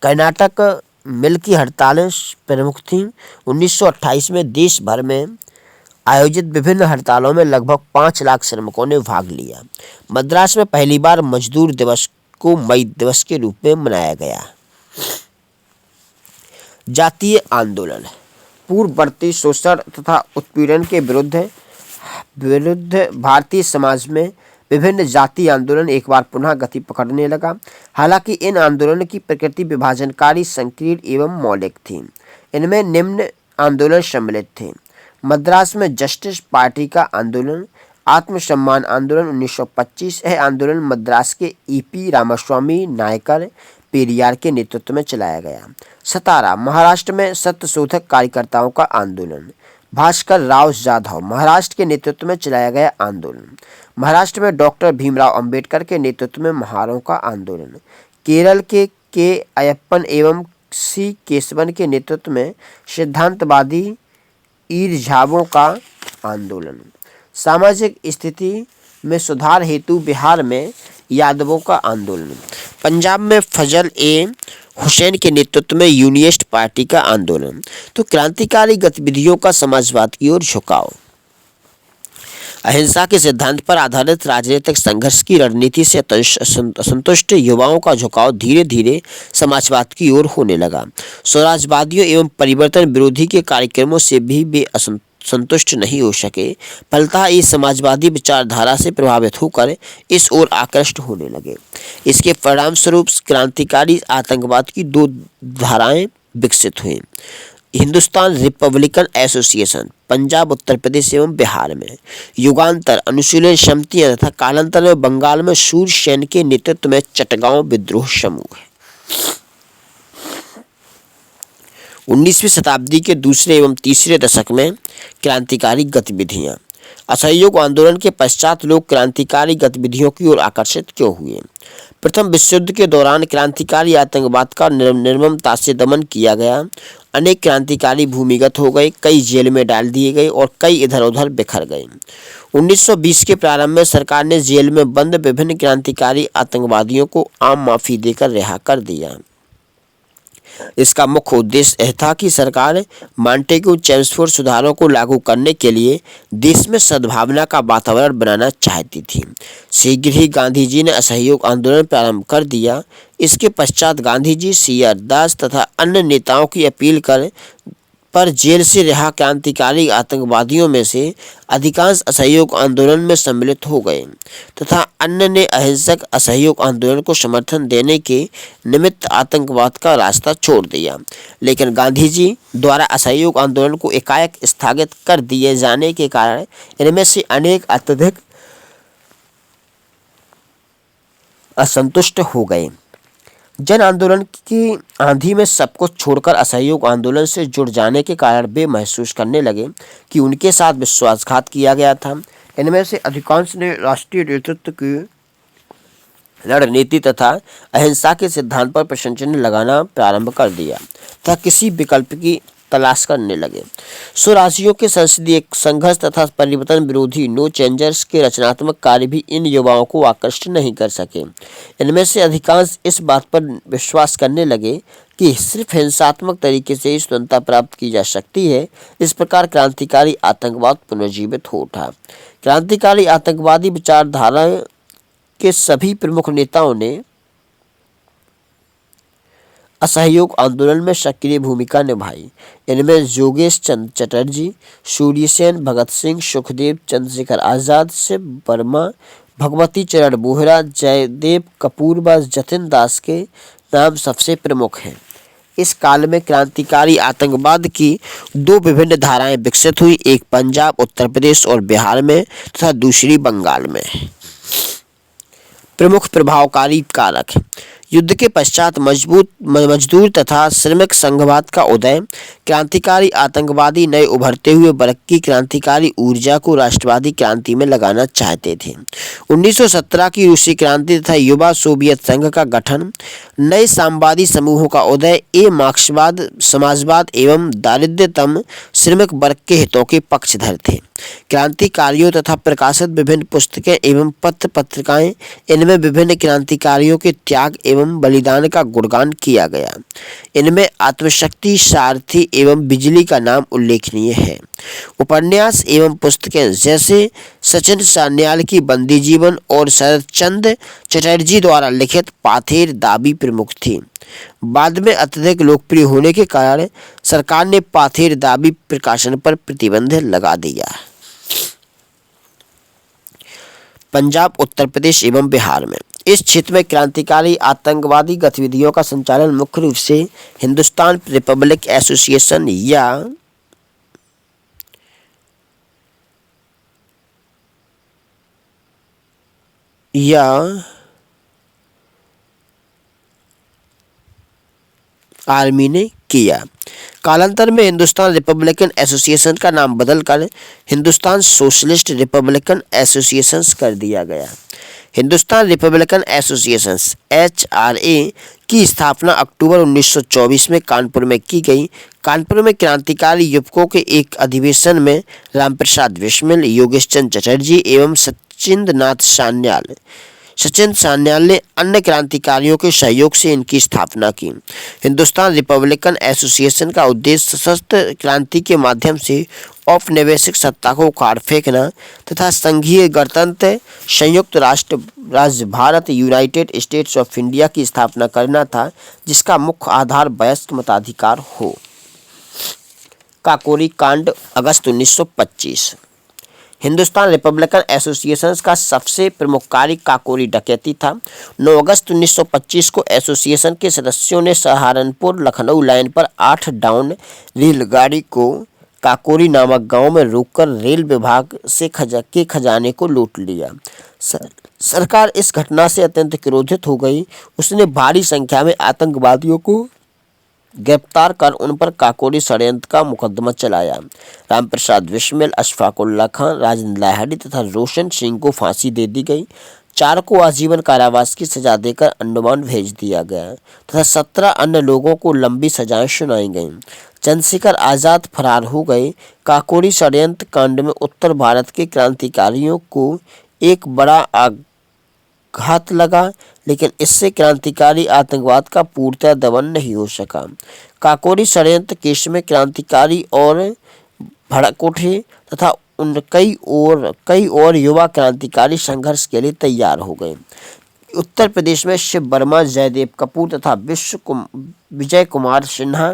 कर्नाटक मिल की हड़तालें प्रमुख थीं। 1928 में देश भर में आयोजित विभिन्न हड़तालों में लगभग 5 लाख श्रमिकों ने भाग लिया। मद्रास में पहली बार मजदूर दिवस को मई दिवस के रूप में मनाया गया। जातीय आंदोलन। पूर्ववर्ती शोषण तथा उत्पीड़न के विरुद्ध भारतीय समाज में विभिन्न जातीय आंदोलन एक बार पुनः गति पकड़ने लगा। हालांकि इन आंदोलनों की प्रकृति विभाजनकारी, संकीर्ण एवं मौलिक थी। इनमें निम्न आंदोलन सम्मिलित थे: मद्रास में जस्टिस पार्टी का आंदोलन, आत्मसम्मान आंदोलन 1925। यह आंदोलन मद्रास के ईपी रामास्वामी नायकर पेरियार के नेतृत्व में चलाया गया। सतारा, महाराष्ट्र में सत्यशोधक कार्यकर्ताओं का आंदोलन, भास्कर राव जाधव महाराष्ट्र के नेतृत्व में चलाया गया आंदोलन। महाराष्ट्र में डॉक्टर भीमराव अंबेडकर के नेतृत्व में महारों का आंदोलन। केरल के अयप्पन एवं सी केशवन के नेतृत्व में सिद्धांतवादी ईरझाबों का आंदोलन। सामाजिक स्थिति में सुधार हेतु बिहार में यादवों का आंदोलन। पंजाब में फजल ए हुसैन के नेतृत्व में यूनियनिस्ट पार्टी का आंदोलन। तो क्रांतिकारी गतिविधियों का समाजवाद की ओर झुकाव। अहिंसा के सिद्धांत पर आधारित राजनीतिक संघर्ष की रणनीति से असंतुष्ट युवाओं का झुकाव धीरे धीरे समाजवाद की ओर होने लगा। स्वराजवादियों एवं परिवर्तन विरोधी के कार्यक्रमों से भी वे संतुष्ट नहीं हो सके, फलतः इस समाजवादी विचारधारा से प्रभावित होकर इस ओर आकृष्ट होने लगे। इसके परिणाम स्वरूप क्रांतिकारी आतंकवाद की 2 धाराएं विकसित हुई। हिंदुस्तान रिपब्लिकन एसोसिएशन पंजाब, उत्तर प्रदेश एवं बिहार में, युगांतर अनुशीलन समितियां तथा कालांतर में बंगाल में सूर्य सेन के नेतृत्व में चटगांव विद्रोह समूह। 19वीं शताब्दी के दूसरे एवं तीसरे दशक में क्रांतिकारी गतिविधियां। असहयोग आंदोलन के पश्चात लोग क्रांतिकारी गतिविधियों की ओर आकर्षित क्यों हुए? प्रथम विश्व युद्ध के दौरान क्रांतिकारी आतंकवाद का निर्ममता से दमन किया गया। अनेक क्रांतिकारी भूमिगत हो गए, कई जेल में डाल दिए गए और कई इधर उधर बिखर गए। 1920 के प्रारंभ में सरकार ने जेल में बंद विभिन्न क्रांतिकारी आतंकवादियों को आम माफी देकर रिहा कर दिया। इसका मुख्य उद्देश्य यह था कि सरकार मॉन्टेग्यू चेम्सफोर्ड सुधारों को लागू करने के लिए देश में सद्भावना का वातावरण बनाना चाहती थी। शीघ्र ही गांधी जी ने असहयोग आंदोलन प्रारंभ कर दिया। इसके पश्चात गांधी जी सी.आर. दास तथा अन्य नेताओं की अपील पर जेल से रिहा क्रांतिकारी आतंकवादियों में से अधिकांश असहयोग आंदोलन में सम्मिलित हो गए तथा अन्य ने अहिंसक असहयोग आंदोलन को समर्थन देने के निमित्त आतंकवाद का रास्ता छोड़ दिया। लेकिन गांधी जी द्वारा असहयोग आंदोलन को एकाएक स्थगित कर दिए जाने के कारण इनमें से अनेक अत्यधिक असंतुष्ट हो गए। जन आंदोलन की आंधी में सब कुछ छोड़कर असहयोग आंदोलन से जुड़ जाने के कारण वे महसूस करने लगे कि उनके साथ विश्वासघात किया गया था। इनमें से अधिकांश ने राष्ट्रीय नेतृत्व की रणनीति तथा अहिंसा के सिद्धांत पर प्रशंसनीय लगाना प्रारंभ कर दिया तथा किसी विकल्प की तलाश करने लगे। स्वराज्यों के संसदीय संघर्ष तथा परिवर्तन विरोधी नो चेंजर्स के रचनात्मक कार्य भी इन युवाओं को आकर्षित नहीं कर सके। इनमें से अधिकांश इस बात पर विश्वास करने लगे कि सिर्फ हिंसात्मक तरीके से ही स्वतंत्रता प्राप्त की जा सकती है। इस प्रकार क्रांतिकारी आतंकवाद पुनर्जीवित हो उठा। क्रांतिकारी आतंकवादी विचारधारा के सभी प्रमुख नेताओं ने असहयोग आंदोलन में सक्रिय भूमिका निभाई। इनमें योगेश चंद्र चटर्जी, सूर्य सेन, भगत सिंह, सुखदेव, चंद्रशेखर आजाद, शिव वर्मा, भगवती चरण बोहरा, जयदेव कपूर व जतिन दास के नाम सबसे प्रमुख हैं। इस काल में क्रांतिकारी आतंकवाद की दो विभिन्न धाराएं विकसित हुई, एक पंजाब, उत्तर प्रदेश और बिहार में तथा दूसरी बंगाल में। प्रमुख प्रभावकारी कारक: युद्ध के पश्चात मजदूर तथा श्रमिक संघवाद का उदय। क्रांतिकारी आतंकवादी नए उभरते हुए वर्ग की क्रांतिकारी ऊर्जा को राष्ट्रवादी क्रांति में लगाना चाहते थे। 1917 की रूसी क्रांति तथा युवा सोवियत संघ का गठन। नए साम्यवादी समूहों का उदय। मार्क्सवाद, समाजवाद एवं दारिद्र्यतम श्रमिक वर्ग के हितों के पक्षधर थे। क्रांतिकारियों तथा प्रकाशित विभिन्न पुस्तकें एवं पत्र पत्रिकाएं। इनमें विभिन्न क्रांतिकारियों के त्याग एवं बलिदान का गुणगान किया गया। इनमें आत्मशक्ति, सारथी एवं बिजली का नाम उल्लेखनीय है। उपन्यास एवं पुस्तकें जैसे सचिन सान्याल की बंदी जीवन और शरदचंद्र चटर्जी द्वारा लिखित पाथेर दाबी प्रमुख थी। बाद में अत्यधिक लोकप्रिय होने के कारण सरकार ने पाथेर दाबी प्रकाशन पर प्रतिबंध लगा दिया। पंजाब, उत्तर प्रदेश एवं बिहार में इस क्षेत्र में क्रांतिकारी आतंकवादी गतिविधियों का संचालन मुख्य रूप से हिंदुस्तान रिपब्लिक एसोसिएशन या आर्मी ने किया। कालांतर में हिंदुस्तान रिपब्लिकन एसोसिएशन का नाम बदलकर हिंदुस्तान सोशलिस्ट रिपब्लिकन एसोसिएशन कर दिया गया। हिंदुस्तान रिपब्लिकन एसोसिएशन HRA की स्थापना अक्टूबर 1924 में कानपुर में की गई। कानपुर में क्रांतिकारी युवकों के एक अधिवेशन में रामप्रसाद बिस्मिल, योगेश चंद्र चटर्जी एवं सचिन सान्याल ने अन्य क्रांतिकारियों के सहयोग से इनकी स्थापना की। हिंदुस्तान रिपब्लिकन एसोसिएशन का उद्देश्य सशस्त्र क्रांति के माध्यम से औपनिवेशिक सत्ता को उखाड़ फेंकना तथा संघीय गणतंत्र संयुक्त राज्य Bharat United states of India की स्थापना करना था, जिसका मुख्य आधार वयस्क मताधिकार हो। काकोरी कांड, अगस्त 1925। हिंदुस्तान रिपब्लिकन एसोसिएशन का सबसे प्रमुख कार्य काकोरी डकैती था। 9 अगस्त 1925 को एसोसिएशन के सदस्यों ने सहारनपुर लखनऊ लाइन पर 8 डाउन रेलगाड़ी को काकोरी नामक गांव में रोककर रेल विभाग से खजाने को लूट लिया। सरकार इस घटना से अत्यंत क्रोधित हो गई। उसने भारी संख्या में आतंकवादियों को गिरफ्तार कर उन पर काकोरी षड्यंत्र का मुकदमा चलाया। रामप्रसाद बिस्मिल, अशफाक उल्लाह खान, राजेंद्र लाहिड़ी तथा रोशन सिंह को फांसी दे दी गई। 4 को आजीवन कारावास की सजा देकर अंडमान भेज दिया गया तथा 17 अन्य लोगों को लंबी सजाएं सुनाई गईं। चंद्रशेखर आजाद फरार हो गए। काकोरी षड्यंत्र कांड में उत्तर भारत के क्रांतिकारियों को एक बड़ा घात लगा, लेकिन इससे क्रांतिकारी आतंकवाद का पूर्णतः दमन नहीं हो सका। काकोरी षड्यंत्र केस में क्रांतिकारी और भड़क उठे तथा कई और युवा क्रांतिकारी संघर्ष के लिए तैयार हो गए। उत्तर प्रदेश में शिव वर्मा, जयदेव कपूर तथा विजय कुमार सिन्हा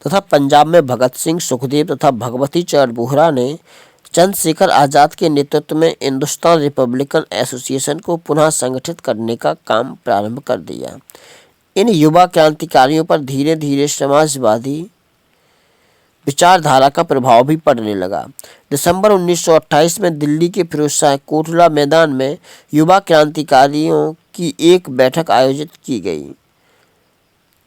तथा पंजाब में भगत सिंह, सुखदेव तथा भगवती चरण बोहरा ने चंद्रशेखर आजाद के नेतृत्व में हिंदुस्तान रिपब्लिकन एसोसिएशन को पुनः संगठित करने का काम प्रारंभ कर दिया। इन युवा क्रांतिकारियों पर धीरे धीरे समाजवादी विचारधारा का प्रभाव भी पड़ने लगा। दिसंबर 1928 में दिल्ली के फिरोजशाह कोटला मैदान में युवा क्रांतिकारियों की एक बैठक आयोजित की गई,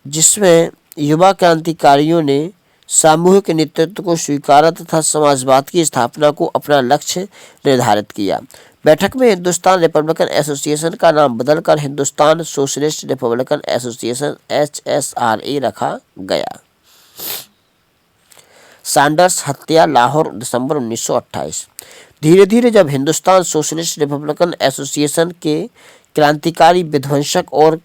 जिसमें युवा क्रांतिकारियों ने सामूहिक नेतृत्व को स्वीकारा तथा समाजवाद की स्थापना को अपना लक्ष्य निर्धारित किया। बैठक में हिंदुस्तान रिपब्लिकन एसोसिएशन का नाम बदलकर Hindustan socialist Republican association HSRA रखा गया। सैंडर्स हत्या, लाहौर, दिसंबर 1928। धीरे धीरे जब हिंदुस्तान सोशलिस्ट रिपब्लिकन एसोसिएशन के क्रांतिकारी विध्वंसक और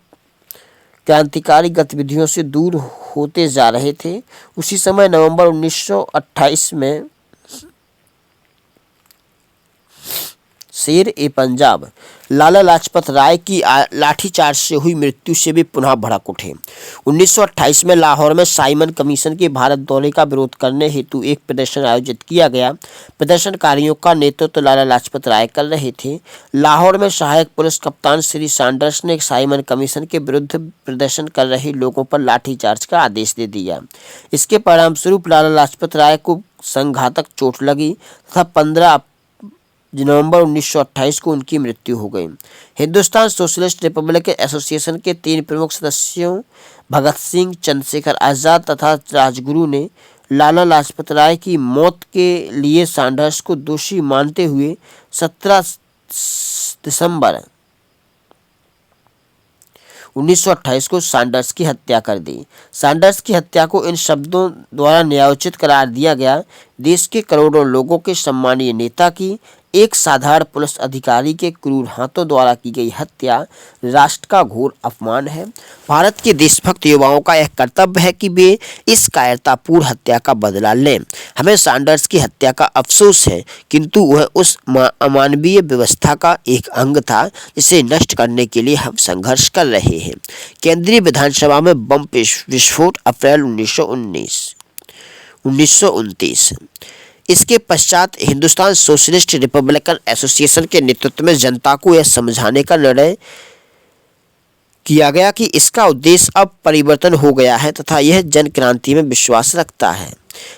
क्रांतिकारी गतिविधियों से दूर होते जा रहे थे, उसी समय नवंबर 1928 में शेर-ए-पंजाब लाला लाजपत राय की लाठीचार्ज से हुई मृत्यु से भी पुनः भड़क उठे। 1928 में लाहौर में साइमन कमीशन के भारत दौरे का विरोध करने हेतु एक प्रदर्शन आयोजित किया गया। प्रदर्शनकारियों का नेतृत्व लाला लाजपत राय कर रहे थे। लाहौर में सहायक पुलिस कप्तान श्री सैंडर्स ने साइमन कमीशन के विरुद्ध प्रदर्शन कर रहे लोगों पर लाठीचार्ज का आदेश दे दिया। इसके परिणामस्वरूप लाला लाजपत राय को संघातक चोट लगी तथा 15 नवंबर 1928 को उनकी मृत्यु हो गई। हिंदुस्तान सोशलिस्ट रिपब्लिकन एसोसिएशन के 3 प्रमुख सदस्यों भगत सिंह, चंद्रशेखर आजाद तथा राजगुरु ने लाला लाजपत राय की मौत के लिए सैंडर्स को दोषी मानते हुए 17 दिसंबर 1928 को सैंडर्स की हत्या कर दी। सैंडर्स की हत्या को इन शब्दों द्वारा न्यायोचित करार दिया गया: देश के करोड़ों लोगों के सम्मानीय नेता की एक साधारण पुलिस अधिकारी के क्रूर हाथों द्वारा की गई हत्या राष्ट्र का घोर अपमान है। भारत के देशभक्त युवाओं का यह कर्तव्य है कि वे इस कायरतापूर्ण हत्या का बदला लें। हमें सैंडर्स की हत्या का अफसोस है, किंतु वह उस अमानवीय व्यवस्था का एक अंग था जिसे नष्ट करने के लिए हम संघर्ष कर रहे हैं। केंद्रीय विधानसभा में बम विस्फोट, अप्रैल 1929। इसके पश्चात हिंदुस्तान सोशलिस्ट रिपब्लिकन एसोसिएशन के नेतृत्व में जनता को यह समझाने का निर्णय किया गया कि इसका उद्देश्य अब परिवर्तन हो गया है तथा यह जन क्रांति में विश्वास रखता है।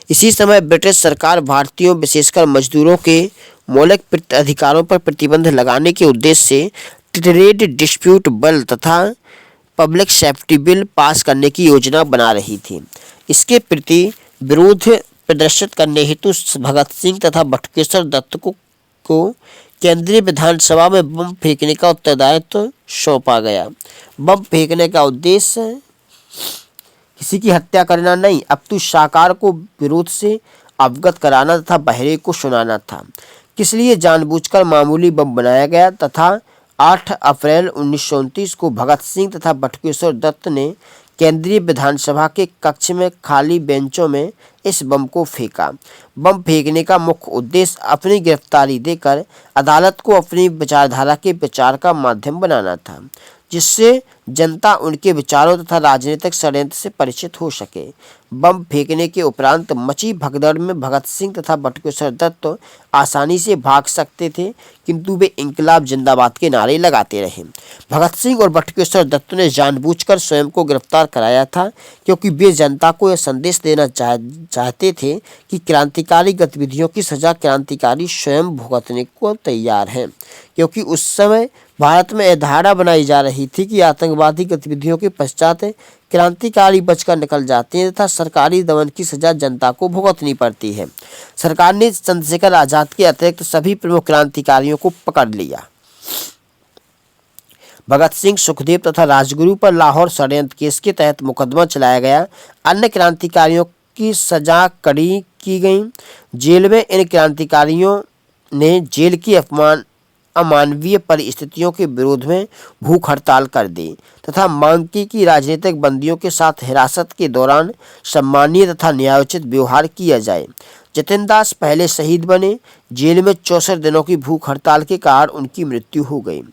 इसी समय ब्रिटिश सरकार भारतीयों, विशेषकर मजदूरों के मौलिक अधिकारों पर प्रतिबंध लगाने के उद्देश्य से ट्रेड डिस्प्यूट बिल तथा पब्लिक सेफ्टी बिल पास करने की योजना बना रही थी। इसके प्रति विरोध प्रदर्शित करने हेतु भगत सिंह तथा बटुकेश्वर दत्त को केंद्रीय विधानसभा में बम फेंकने का उत्तरदायित्व सौंपा गया। बम फेंकने का उद्देश्य किसी की हत्या करना नहीं, अपितु सरकार को विरोध से अवगत कराना तथा बहरे को सुनाना था। किस लिए जानबूझकर मामूली बम बनाया गया तथा 8 अप्रैल 1929 को भगत सिंह तथा बटुकेश्वर दत्त ने केंद्रीय विधानसभा के कक्ष में खाली बेंचों में इस बम को फेंका। बम फेंकने का मुख्य उद्देश्य अपनी गिरफ्तारी देकर अदालत को अपनी विचारधारा के विचार का माध्यम बनाना था, जिससे जनता उनके विचारों तथा राजनीतिक षड्यंत्र से परिचित हो सके। बम फेंकने के उपरांत मची भगदड़ में भगत सिंह तथा बटुकेश्वर दत्त आसानी से भाग सकते थे, किंतु वे इंकलाब जिंदाबाद के नारे लगाते रहे। भगत सिंह और बटुकेश्वर दत्त ने जानबूझकर स्वयं को गिरफ्तार कराया था, क्योंकि वे जनता को यह संदेश देना चाहते थे कि क्रांतिकारी गतिविधियों की सजा क्रांतिकारी स्वयं भुगतने को तैयार हैं, क्योंकि उस समय भारत में यह धारणा बनाई जा रही थी कि आतंकवादी गतिविधियों के पश्चात क्रांतिकारी बचकर निकल जाते हैं तथा सरकारी दमन की सजा जनता को भुगतनी पड़ती है। सरकार ने चंद्रशेखर आजाद के अतिरिक्त सभी प्रमुख क्रांतिकारियों को पकड़ लिया। भगत सिंह, सुखदेव तथा राजगुरु पर लाहौर षड्यंत्र केस के तहत मुकदमा चलाया गया। अन्य क्रांतिकारियों की सजा कड़ी की गई। जेल में इन क्रांतिकारियों ने जेल की अमानवीय परिस्थितियों के विरोध में भूख हड़ताल कर दी तथा मांग की कि राजनीतिक बंदियों के साथ हिरासत के दौरान सम्मानीय तथा न्यायोचित व्यवहार किया जाए। जतिन दास पहले शहीद बने। जेल में 64 दिनों की भूख हड़ताल के कारण उनकी मृत्यु हो गई।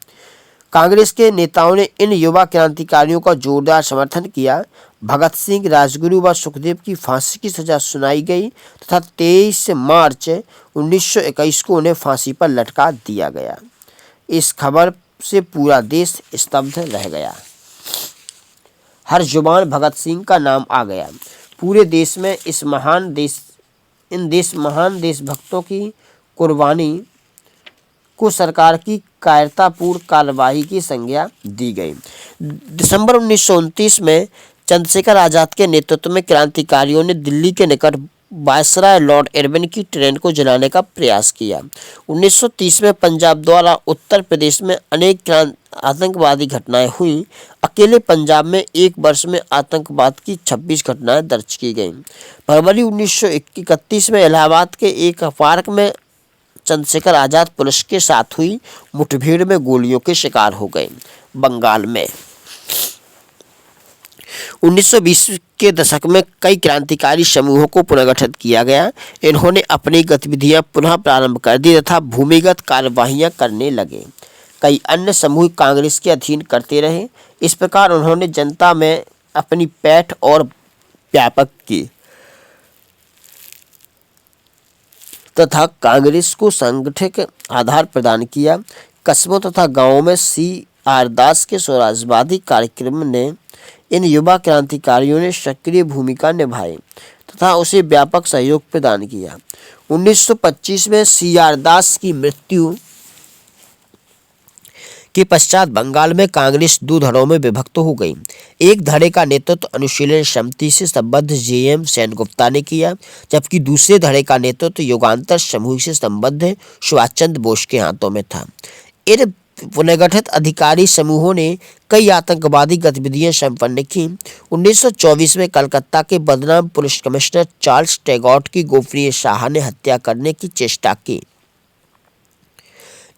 कांग्रेस के नेताओं ने इन युवा क्रांतिकारियों का जोरदार समर्थन किया। भगत सिंह, राजगुरु व सुखदेव की फांसी की सजा सुनाई गई तथा 23 मार्च 1921 को उन्हें फांसी पर लटका दिया गया। इस खबर से पूरा देश स्तब्ध रह गया। हर जुबान भगत सिंह का नाम आ गया। पूरे देश में महान देशभक्तों की कुर्बानी को सरकार की कायरतापूर्ण कार्रवाई की संज्ञा दी गई। दिसंबर 1929 में चंद्रशेखर आजाद के नेतृत्व में क्रांतिकारियों ने दिल्ली के निकट वायसराय लॉर्ड इरविन की ट्रेन को जलाने का प्रयास किया। 1930 में पंजाब द्वारा उत्तर प्रदेश में अनेक आतंकवादी घटनाएं हुई। अकेले पंजाब में एक वर्ष में आतंकवाद की 26 घटनाएं दर्ज की गईं। फरवरी 1931 में इलाहाबाद के एक पार्क में चंद्रशेखर आजाद पुलिस के साथ हुई मुठभेड़ में गोलियों के शिकार हो गए। बंगाल में 1920 के दशक में कई क्रांतिकारी समूहों को पुनर्गठित किया गया। इन्होंने अपनी गतिविधियां पुनः प्रारंभ कर दी तथा भूमिगत कार्यवाहियां करने लगे। कई अन्य समूह कांग्रेस के अधीन करते रहे। इस प्रकार उन्होंने जनता में अपनी पैठ और व्यापक की तथा कांग्रेस को संगठित आधार प्रदान किया। कस्बों तथा गांवों में C.R. दास के स्वराजवादी कार्यक्रम ने इन युवा क्रांतिकारियों ने सक्रिय भूमिका निभाई तथा उसे व्यापक सहयोग प्रदान किया। 1925 में C.R. दास की मृत्यु के पश्चात बंगाल में कांग्रेस दो धड़ों में विभक्त हो गई। एक धड़े का नेतृत्व अनुशीलन समिति से संबद्ध J.M. सेनगुप्ता ने किया, जबकि दूसरे धड़े का नेतृत्व युगांतर समूह से संबद्ध सुभाष चंद्र बोस के हाथों में था। इन पुनर्गठित अधिकारी समूहों ने कई आतंकवादी गतिविधियां संपन्न की। 1924 में कलकत्ता के बदनाम पुलिस कमिश्नर चार्ल्स टैगोर की गोपनीय शाह ने हत्या करने की चेष्टा की।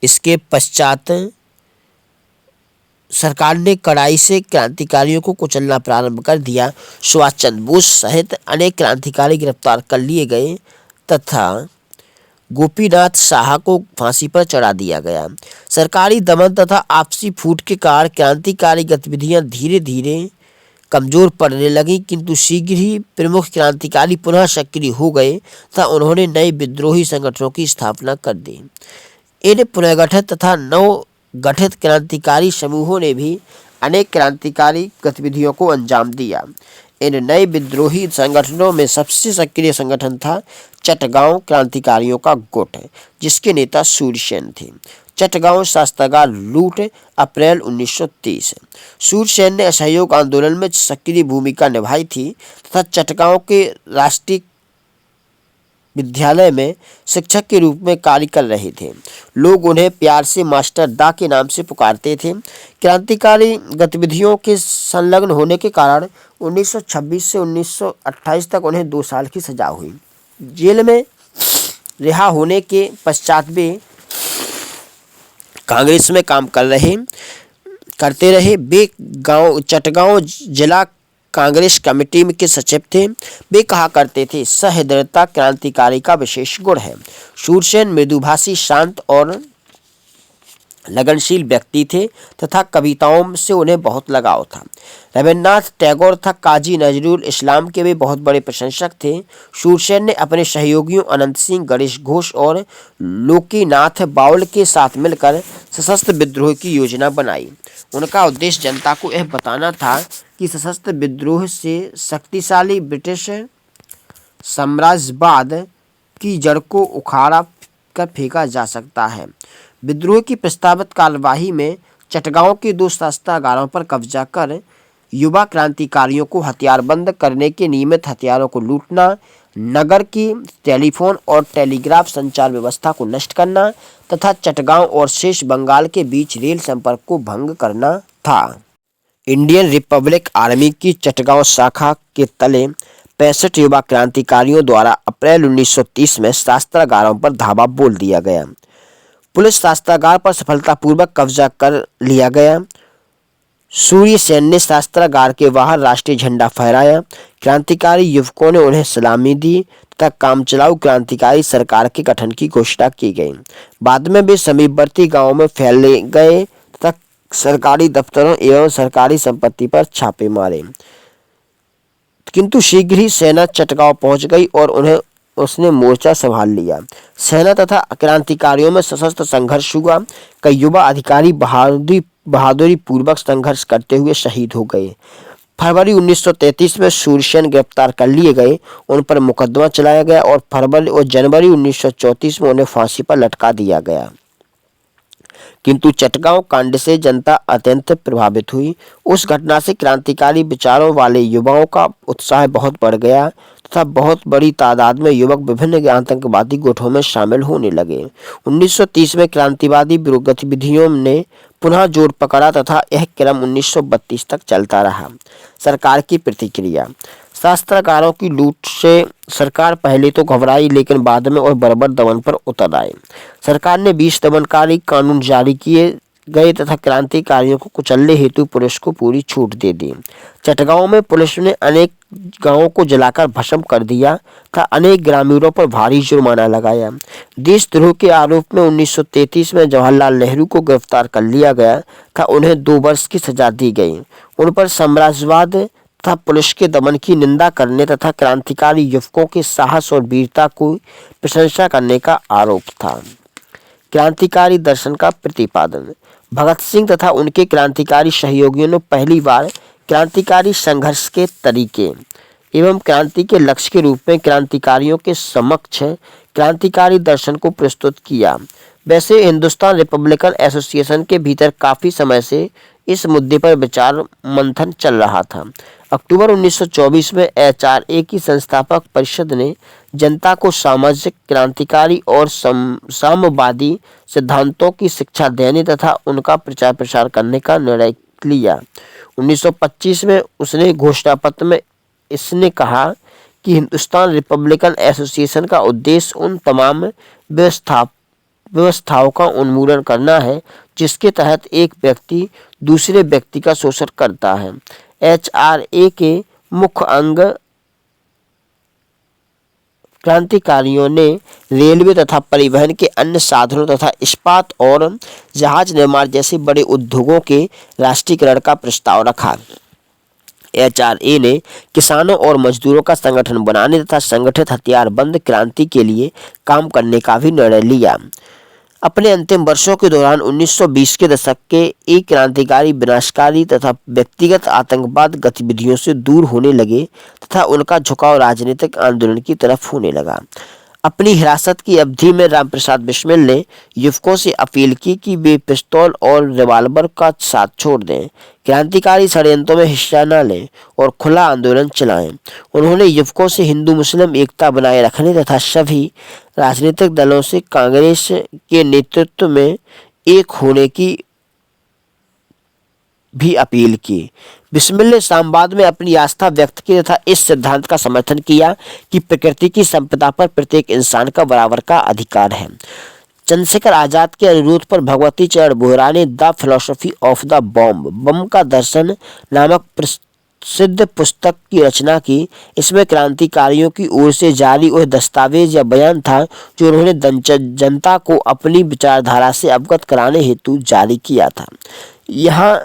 इसके पश्चात सरकार ने कड़ाई से क्रांतिकारियों को कुचलना प्रारंभ कर दिया। सुभाष चंद्र बोस सहित अनेक क्रांतिकारी गिरफ्तार कर लिए गए तथा गोपीनाथ शाह को फांसी पर चढ़ा दिया गया। सरकारी दमन तथा आपसी फूट के कारण क्रांतिकारी गतिविधियां धीरे धीरे कमजोर पड़ने लगीं, किंतु शीघ्र ही प्रमुख क्रांतिकारी पुनः सक्रिय हो गए तथा उन्होंने नए विद्रोही संगठनों की स्थापना कर दी। इन पुनर्गठित तथा नव गठित क्रांतिकारी समूहों ने भी अनेक क्रांतिकारी गतिविधियों को अंजाम दिया। इन नए विद्रोही संगठनों में सबसे सक्रिय संगठन था चटगांव क्रांतिकारियों का गुट, जिसके नेता सूर्यसेन थे। चटगांव शस्त्रागार लूट अप्रैल 1930। सूर्यसेन ने असहयोग आंदोलन में सक्रिय भूमिका निभाई थी तथा चटगांव के राष्ट्रीय विद्यालय में शिक्षक के रूप में कार्य कर रहे थे। लोग उन्हें प्यार से मास्टर दा के नाम से पुकारते थे। क्रांतिकारी गतिविधियों के संलग्न होने के कारण 1926 से 1928 तक उन्हें 2 साल की सजा हुई। जेल में रिहा होने के पश्चात वे कांग्रेस में काम करते रहे। वे चटगांव जिला कांग्रेस कमेटी के सचिव थे। वे कहा करते थे, सहृदयता क्रांतिकारी का विशेष गुण है। सूर्यसेन मृदुभाषी, शांत और लगनशील व्यक्ति थे तथा कविताओं से उन्हें बहुत लगाव था। रविन्द्रनाथ टैगोर तथा काजी नजरुल इस्लाम के वे बहुत बड़े प्रशंसक थे। सूर्यसेन ने अपने सहयोगियों अनंत सिंह, गणेश घोष और लोकीनाथ बाउल के साथ मिलकर सशस्त्र विद्रोह की योजना बनाई। उनका उद्देश्य जनता को यह बताना था कि सशस्त्र विद्रोह से शक्तिशाली ब्रिटिश साम्राज्यवाद की जड़ को उखाड़ा कर फेंका जा सकता है। विद्रोह की प्रस्तावित कार्यवाही में चटगांव के 2 शस्त्रागारों पर कब्जा कर युवा क्रांतिकारियों को हथियारबंद करने के नियमित हथियारों को लूटना, नगर की टेलीफोन और टेलीग्राफ संचार व्यवस्था को नष्ट करना तथा चटगांव और शेष बंगाल के बीच रेल संपर्क को भंग करना था। इंडियन रिपब्लिक आर्मी की चटगांव शाखा के तले 65 युवा क्रांतिकारियों द्वारा अप्रैल 1930 में शस्त्रागारों पर धावा बोल दिया गया। पुलिस शस्त्रागार पर सफलतापूर्वक कब्जा कर लिया गया। सूर्य सेन ने शस्त्रागार के बाहर राष्ट्रीय झंडा फहराया। क्रांतिकारी युवकों ने उन्हें सलामी दी तथा कामचलाऊ क्रांतिकारी सरकार के गठन की घोषणा की गई। बाद में वे समीपवर्ती गांवों में फैले गए तथा सरकारी दफ्तरों एवं सरकारी संपत्ति पर छापे मारे, किंतु शीघ्र ही सेना चटगांव पहुंच गई और उसने मोर्चा संभाल लिया। सेना तथा क्रांतिकारियों में सशस्त्र संघर्ष हुआ। कई युवा अधिकारी बहादुरी पूर्वक संघर्ष करते हुए शहीद हो गए। फरवरी 1933 में सूर्यसेन गिरफ्तार कर लिए गए, उन पर मुकदमा चलाया गया और जनवरी 1934 में उन्हें फांसी पर लटका दिया गया। किंतु चटगांव कांड से जनता अत्यंत प्रभावित हुई। उस घटना से क्रांतिकारी विचारों वाले युवाओं का उत्साह बहुत बढ़ गया तथा बहुत बड़ी तादाद में युवक विभिन्न आतंकवादी गुटों में शामिल होने लगे। 1930 में क्रांतिवादी गतिविधियों ने पुनः जोर पकड़ा तथा यह क्रम 1932 तक चलता रहा। सरकार की प्रतिक्रिया। शस्त्रागारों की लूट से सरकार पहले तो घबराई, लेकिन बाद में और बर्बर दमन पर उतर आए। सरकार ने 20 दमनकारी कानून जारी किए गए तथा क्रांतिकारियों को कुचलने हेतु पुलिस को पूरी छूट दे दी। चटगांव में पुलिस ने अनेक गांवों को जलाकर भस्म कर दिया तथा अनेक ग्रामीणों पर भारी जुर्माना लगाया। देशद्रोह के आरोप में 1933 में जवाहरलाल नेहरू को गिरफ्तार कर लिया गया था। उन्हें 2 वर्ष की सजा दी गई। उन पर साम्राज्यवाद तथा पुलिस के दमन की निंदा करने तथा क्रांतिकारी युवकों के साहस और वीरता को प्रशंसा करने का आरोप था। क्रांतिकारी दर्शन का प्रतिपादन। भगत सिंह तथा उनके क्रांतिकारी सहयोगियों ने पहली बार क्रांतिकारी संघर्ष के तरीके एवं क्रांति के लक्ष्य के रूप में क्रांतिकारियों के समक्ष क्रांतिकारी दर्शन को प्रस्तुत किया। वैसे हिंदुस्तान रिपब्लिकन एसोसिएशन के भीतर काफी समय से इस मुद्दे पर विचार मंथन चल रहा था। अक्टूबर 1924 में HRA की संस्थापक परिषद ने जनता को सामाजिक क्रांतिकारी और साम्यवादी सिद्धांतों की शिक्षा देने तथा उनका प्रचार प्रसार करने का निर्णय लिया। 1925 में उसने घोषणा पत्र में इसने कहा कि हिंदुस्तान रिपब्लिकन एसोसिएशन का उद्देश्य उन तमाम व्यवस्थाओं का उन्मूलन करना है जिसके तहत एक व्यक्ति दूसरे व्यक्ति का शोषण करता है। HRA के मुख्य अंग क्रांतिकारियों ने रेलवे तथा परिवहन के अन्य साधनों तथा इस्पात और जहाज निर्माण जैसे बड़े उद्योगों के राष्ट्रीयकरण का प्रस्ताव रखा। HRA ने किसानों और मजदूरों का संगठन बनाने तथा संगठित हथियारबंद क्रांति के लिए काम करने का भी निर्णय लिया। अपने अंतिम वर्षों के दौरान 1920 के दशक के एक क्रांतिकारी विनाशकारी तथा व्यक्तिगत आतंकवाद गतिविधियों से दूर होने लगे तथा उनका झुकाव राजनीतिक आंदोलन की तरफ होने लगा। अपनी हिरासत की अवधि में रामप्रसाद बिस्मिल ने युवकों से अपील की कि वे पिस्तौल और रिवाल्वर का साथ छोड़ दें, क्रांतिकारी षड्यंत्रों में हिस्सा न लें और खुला आंदोलन चलाएं। उन्होंने युवकों से हिंदू मुस्लिम एकता बनाए रखने तथा सभी राजनीतिक दलों से कांग्रेस के नेतृत्व में एक होने की भी अपील की। बिस्मिल ने सामवाद में अपनी आस्था व्यक्त की तथा इस सिद्धांत का समर्थन किया कि प्रकृति की संपदा पर प्रत्येक इंसान का बराबर का अधिकार है। चंद्रशेखर आजाद के अनुरोध पर भगवती चरण बोहरा ने द फिलॉसफी ऑफ द बम का दर्शन नामक प्रसिद्ध पुस्तक की रचना की। इसमें क्रांतिकारियों की ओर से जारी वह दस्तावेज या बयान था जो उन्होंने जनता को अपनी विचारधारा से अवगत कराने हेतु जारी किया था। यहाँ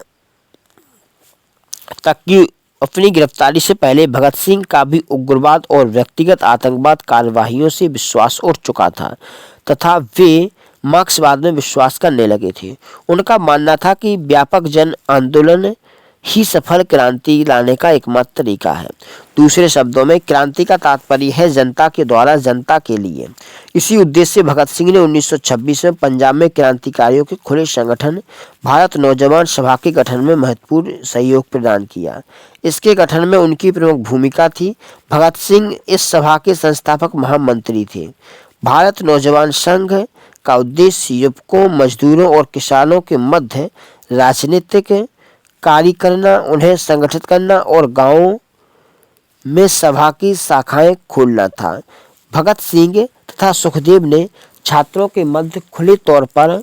तक कि अपनी गिरफ्तारी से पहले भगत सिंह का भी उग्रवाद और व्यक्तिगत आतंकवाद कार्यवाहियों से विश्वास उठ चुका था तथा वे मार्क्सवाद में विश्वास करने लगे थे। उनका मानना था कि व्यापक जन आंदोलन ही सफल क्रांति लाने का एकमात्र तरीका है। दूसरे शब्दों में क्रांति का तात्पर्य है जनता के द्वारा जनता के लिए। इसी उद्देश्य से भगत सिंह ने 1926 में पंजाब में क्रांतिकारियों के खुले संगठन भारत नौजवान सभा के गठन में महत्वपूर्ण सहयोग प्रदान किया। इसके गठन में उनकी प्रमुख भूमिका थी। भगत सिंह इस सभा के संस्थापक महामंत्री थे। भारत नौजवान संघ का उद्देश्य युवकों, मजदूरों और किसानों के मध्य राजनीतिक कार्य करना, उन्हें संगठित करना और गांवों में सभा की शाखाएं खोलना था। भगत सिंह तथा सुखदेव ने छात्रों के मध्य खुले तौर पर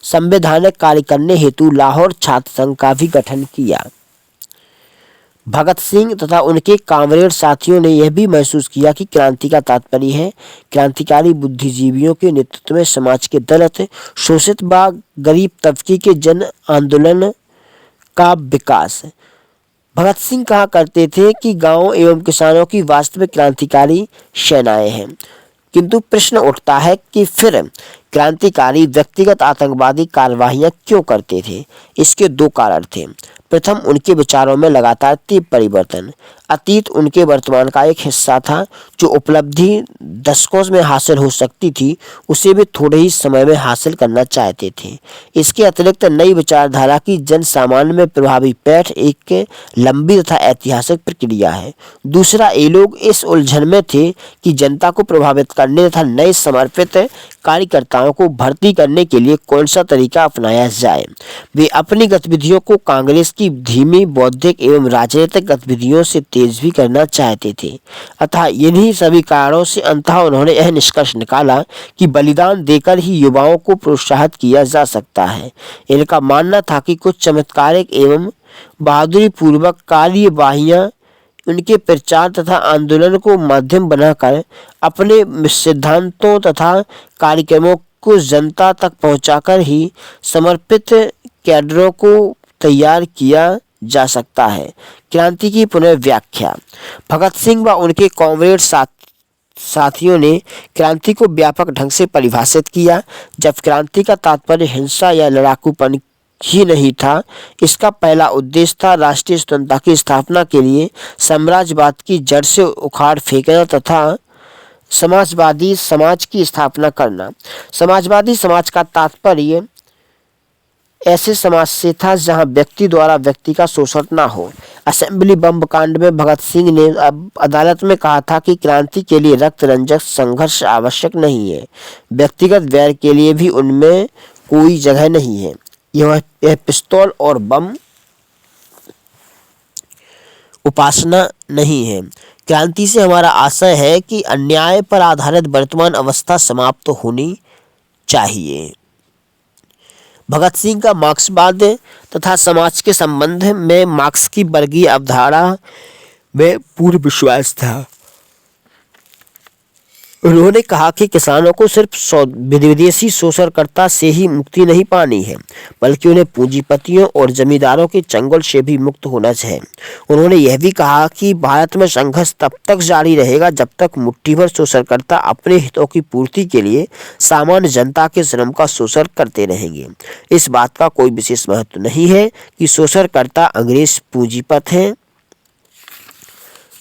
संवैधानिक कार्य करने हेतु लाहौर छात्र संघ का भी गठन किया। भगत सिंह तथा उनके कामरेड साथियों ने यह भी महसूस किया कि क्रांति का तात्पर्य है क्रांतिकारी बुद्धिजीवियों के नेतृत्व में समाज के दलित, शोषित व गरीब तबके के जन आंदोलन का विकास। भगत सिंह कहा करते थे कि गांवों एवं किसानों की वास्तविक क्रांतिकारी सेनाएं हैं। किंतु प्रश्न उठता है कि फिर क्रांतिकारी व्यक्तिगत आतंकवादी कार्यवाहियां क्यों करते थे? इसके दो कारण थे। प्रथम, उनके विचारों में लगातार तीव्र परिवर्तन। अतीत उनके वर्तमान का एक हिस्सा था। जो उपलब्धि दशकों में हासिल हो सकती थी उसे वे थोड़े ही समय में हासिल करना चाहते थे। इसके अतिरिक्त नई विचारधारा की जन सामान्य में प्रभावी पैठ एक लंबी तथा ऐतिहासिक प्रक्रिया है। दूसरा, ये लोग इस उलझन में थे कि जनता को प्रभावित करने तथा नए समर्पित कार्यकर्ताओं को भर्ती करने के लिए कौन सा तरीका अपनाया जाए। वे अपनी गतिविधियों को कांग्रेस की धीमी बौद्धिक एवं राजनीतिक गतिविधियों से तेज भी करना चाहते थे। अतः इन्हीं सभी कारणों से अंततः उन्होंने यह निष्कर्ष निकाला कि बलिदान देकर ही युवाओं को प्रोत्साहित किया जा सकता है। इनका मानना था कि कुछ चमत्कारिक एवं बहादुरी पूर्वक कार्यवाहियां उनके प्रचार तथा आंदोलन को माध्यम बनाकर अपने सिद्धांतों तथा कार्यक्रमों को जनता तक पहुंचाकर ही समर्पित कैडरों को तैयार किया जा सकता है। क्रांति की पुनर्व्याख्या। भगत सिंह व उनके कॉमरेड साथियों ने क्रांति को व्यापक ढंग से परिभाषित किया। जब क्रांति का तात्पर्य हिंसा या लड़ाकूपन ही नहीं था, इसका पहला उद्देश्य था राष्ट्रीय स्वतंत्रता की स्थापना के लिए साम्राज्यवाद की जड़ से उखाड़ फेंकना तथा समाजवादी समाज की स्थापना करना। समाजवादी समाज का तात्पर्य ऐसे समाज से था जहां व्यक्ति द्वारा व्यक्ति का शोषण न हो। असेंबली बम कांड में भगत सिंह ने अदालत में कहा था कि क्रांति के लिए रक्त रंजक संघर्ष आवश्यक नहीं है, व्यक्तिगत वैर के लिए भी उनमें कोई जगह नहीं है। यह पिस्तौल और बम उपासना नहीं है। क्रांति से हमारा आशय है कि अन्याय पर आधारित वर्तमान अवस्था समाप्त होनी चाहिए। भगत सिंह का मार्क्सवाद तथा समाज के संबंध में मार्क्स की वर्गीय अवधारणा में पूर्ण विश्वास था। उन्होंने कहा कि किसानों को सिर्फ विदेशी शोषणकर्ता से ही मुक्ति नहीं पानी है, बल्कि उन्हें पूंजीपतियों और जमींदारों के चंगुल से भी मुक्त होना चाहिए। उन्होंने यह भी कहा कि भारत में संघर्ष तब तक जारी रहेगा जब तक मुट्ठीभर शोषणकर्ता अपने हितों की पूर्ति के लिए सामान्य जनता के श्रम का शोषण करते रहेंगे। इस बात का कोई विशेष महत्व नहीं है कि शोषणकर्ता अंग्रेज पूंजीपत हैं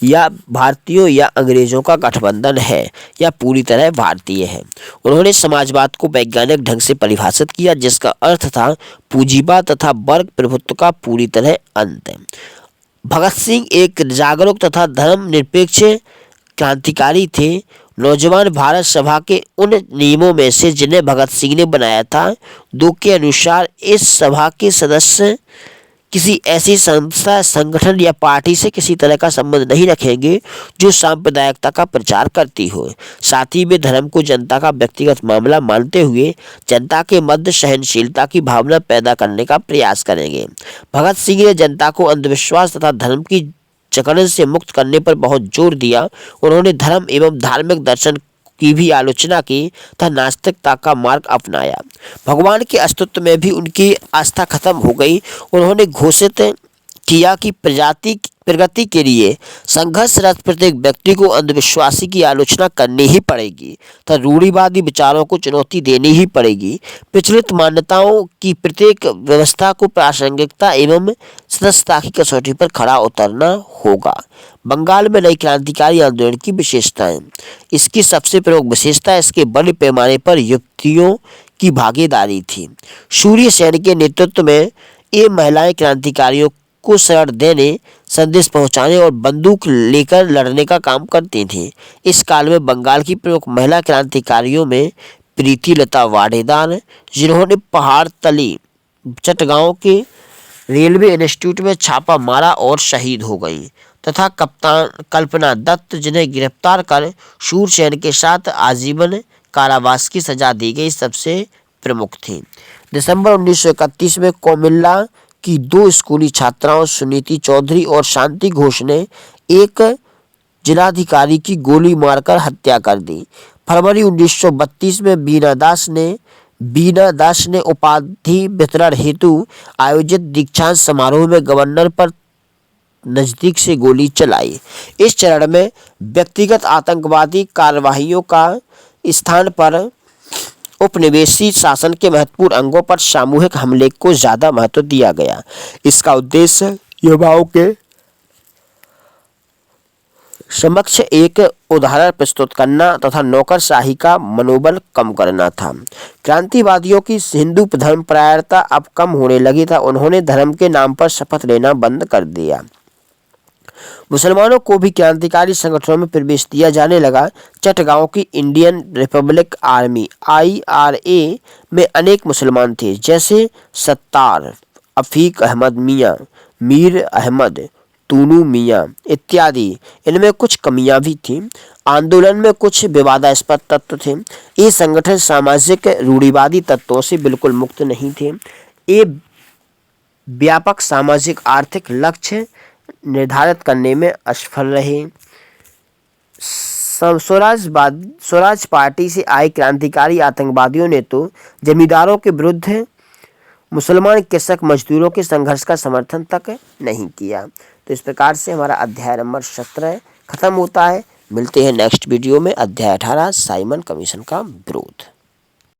या भारतीयों या अंग्रेजों का गठबंधन है या पूरी तरह भारतीय है। उन्होंने समाजवाद को वैज्ञानिक ढंग से परिभाषित किया, जिसका अर्थ था पूंजीवाद तथा वर्ग प्रभुत्व का पूरी तरह अंत। भगत सिंह एक जागरूक तथा धर्मनिरपेक्ष क्रांतिकारी थे। नौजवान भारत सभा के उन नियमों में से जिन्हें भगत सिंह ने बनाया था, दो के अनुसार इस सभा के सदस्य किसी ऐसी संस्था, संगठन या पार्टी से किसी तरह का संबंध नहीं रखेंगे जो सांप्रदायिकता का प्रचार करती हो। साथ ही वे धर्म को जनता का व्यक्तिगत मामला मानते हुए जनता के मध्य सहनशीलता की भावना पैदा करने का प्रयास करेंगे। भगत सिंह ने जनता को अंधविश्वास तथा धर्म की जकड़न से मुक्त करने पर बहुत जोर दिया। उन्होंने धर्म एवं धार्मिक दर्शन की भी आलोचना की तथा नास्तिकता का मार्ग अपनाया। भगवान के अस्तित्व में भी उनकी आस्था खत्म हो गई। उन्होंने घोषित किया कि प्रगति के लिए संघर्षरत प्रत्येक व्यक्ति को अंधविश्वासी की आलोचना करनी ही पड़ेगी तथा रूढ़िवादी विचारों को चुनौती देनी ही पड़ेगी। प्रचलित मान्यताओं की प्रत्येक व्यवस्था को प्रासंगिकता एवं सदस्यता की कसौटी पर खड़ा उतरना होगा। बंगाल में नई क्रांतिकारी आंदोलन की विशेषताएं। इसकी सबसे प्रमुख विशेषता इसके बड़े पैमाने पर युवतियों की भागीदारी थी। सूर्य सेन के नेतृत्व में ये महिलाएं क्रांतिकारियों को शरण देने, संदेश पहुंचाने और बंदूक लेकर लड़ने का काम करती थीं। इस काल में बंगाल की प्रमुख महिला क्रांतिकारियों में प्रीतिलता वाडेदार, जिन्होंने पहाड़ तली चटगांव के रेलवे इंस्टीट्यूट में छापा मारा और शहीद हो गई, तथा कप्तान कल्पना दत्त, जिन्हें गिरफ्तार कर सूर्यसेन के साथ आजीवन कारावास की सजा दी गई सबसे प्रमुख थे। दिसंबर 1931 में कोमिल्ला की 2 स्कूली छात्राओं सुनीति चौधरी और शांति घोष ने एक जिलाधिकारी की गोली मारकर हत्या कर दी। फरवरी 1932 में बीना दास ने उपाधि वितरण हेतु आयोजित दीक्षांत समारोह में गवर्नर पर नजदीक से गोली चलाई। इस चरण में व्यक्तिगत आतंकवादी कार्यवाहियों का स्थान पर उपनिवेशी शासन के महत्वपूर्ण अंगों पर सामूहिक हमले को ज्यादा महत्व दिया गया। इसका उद्देश्य युवाओं के समक्ष एक उदाहरण प्रस्तुत करना तथा नौकरशाही का मनोबल कम करना था। क्रांतिवादियों की हिंदू धर्मपरायणता अब कम होने लगी था। उन्होंने धर्म के नाम पर शपथ लेना बंद कर दिया। मुसलमानों को भी क्रांतिकारी संगठनों में प्रवेश दिया जाने लगा। चटगांव की इंडियन रिपब्लिक आर्मी IRA में अनेक मुसलमान थे, जैसे सत्तार, अफीक अहमद मियाँ, मीर अहमद, तूनू मियाँ इत्यादि। इनमें कुछ कमियां भी थीं। आंदोलन में कुछ विवादास्पद तत्व थे। ये संगठन सामाजिक रूढ़िवादी तत्वों से बिल्कुल मुक्त नहीं थे। ये व्यापक सामाजिक आर्थिक लक्ष्य निर्धारित करने में असफल रहे। स्वराज पार्टी से आए क्रांतिकारी आतंकवादियों ने तो जमींदारों के विरुद्ध मुसलमान कृषक मजदूरों के संघर्ष का समर्थन तक नहीं किया। तो इस प्रकार से हमारा अध्याय नंबर 17 खत्म होता है। मिलते हैं नेक्स्ट वीडियो में अध्याय 18 साइमन कमीशन का विरोध।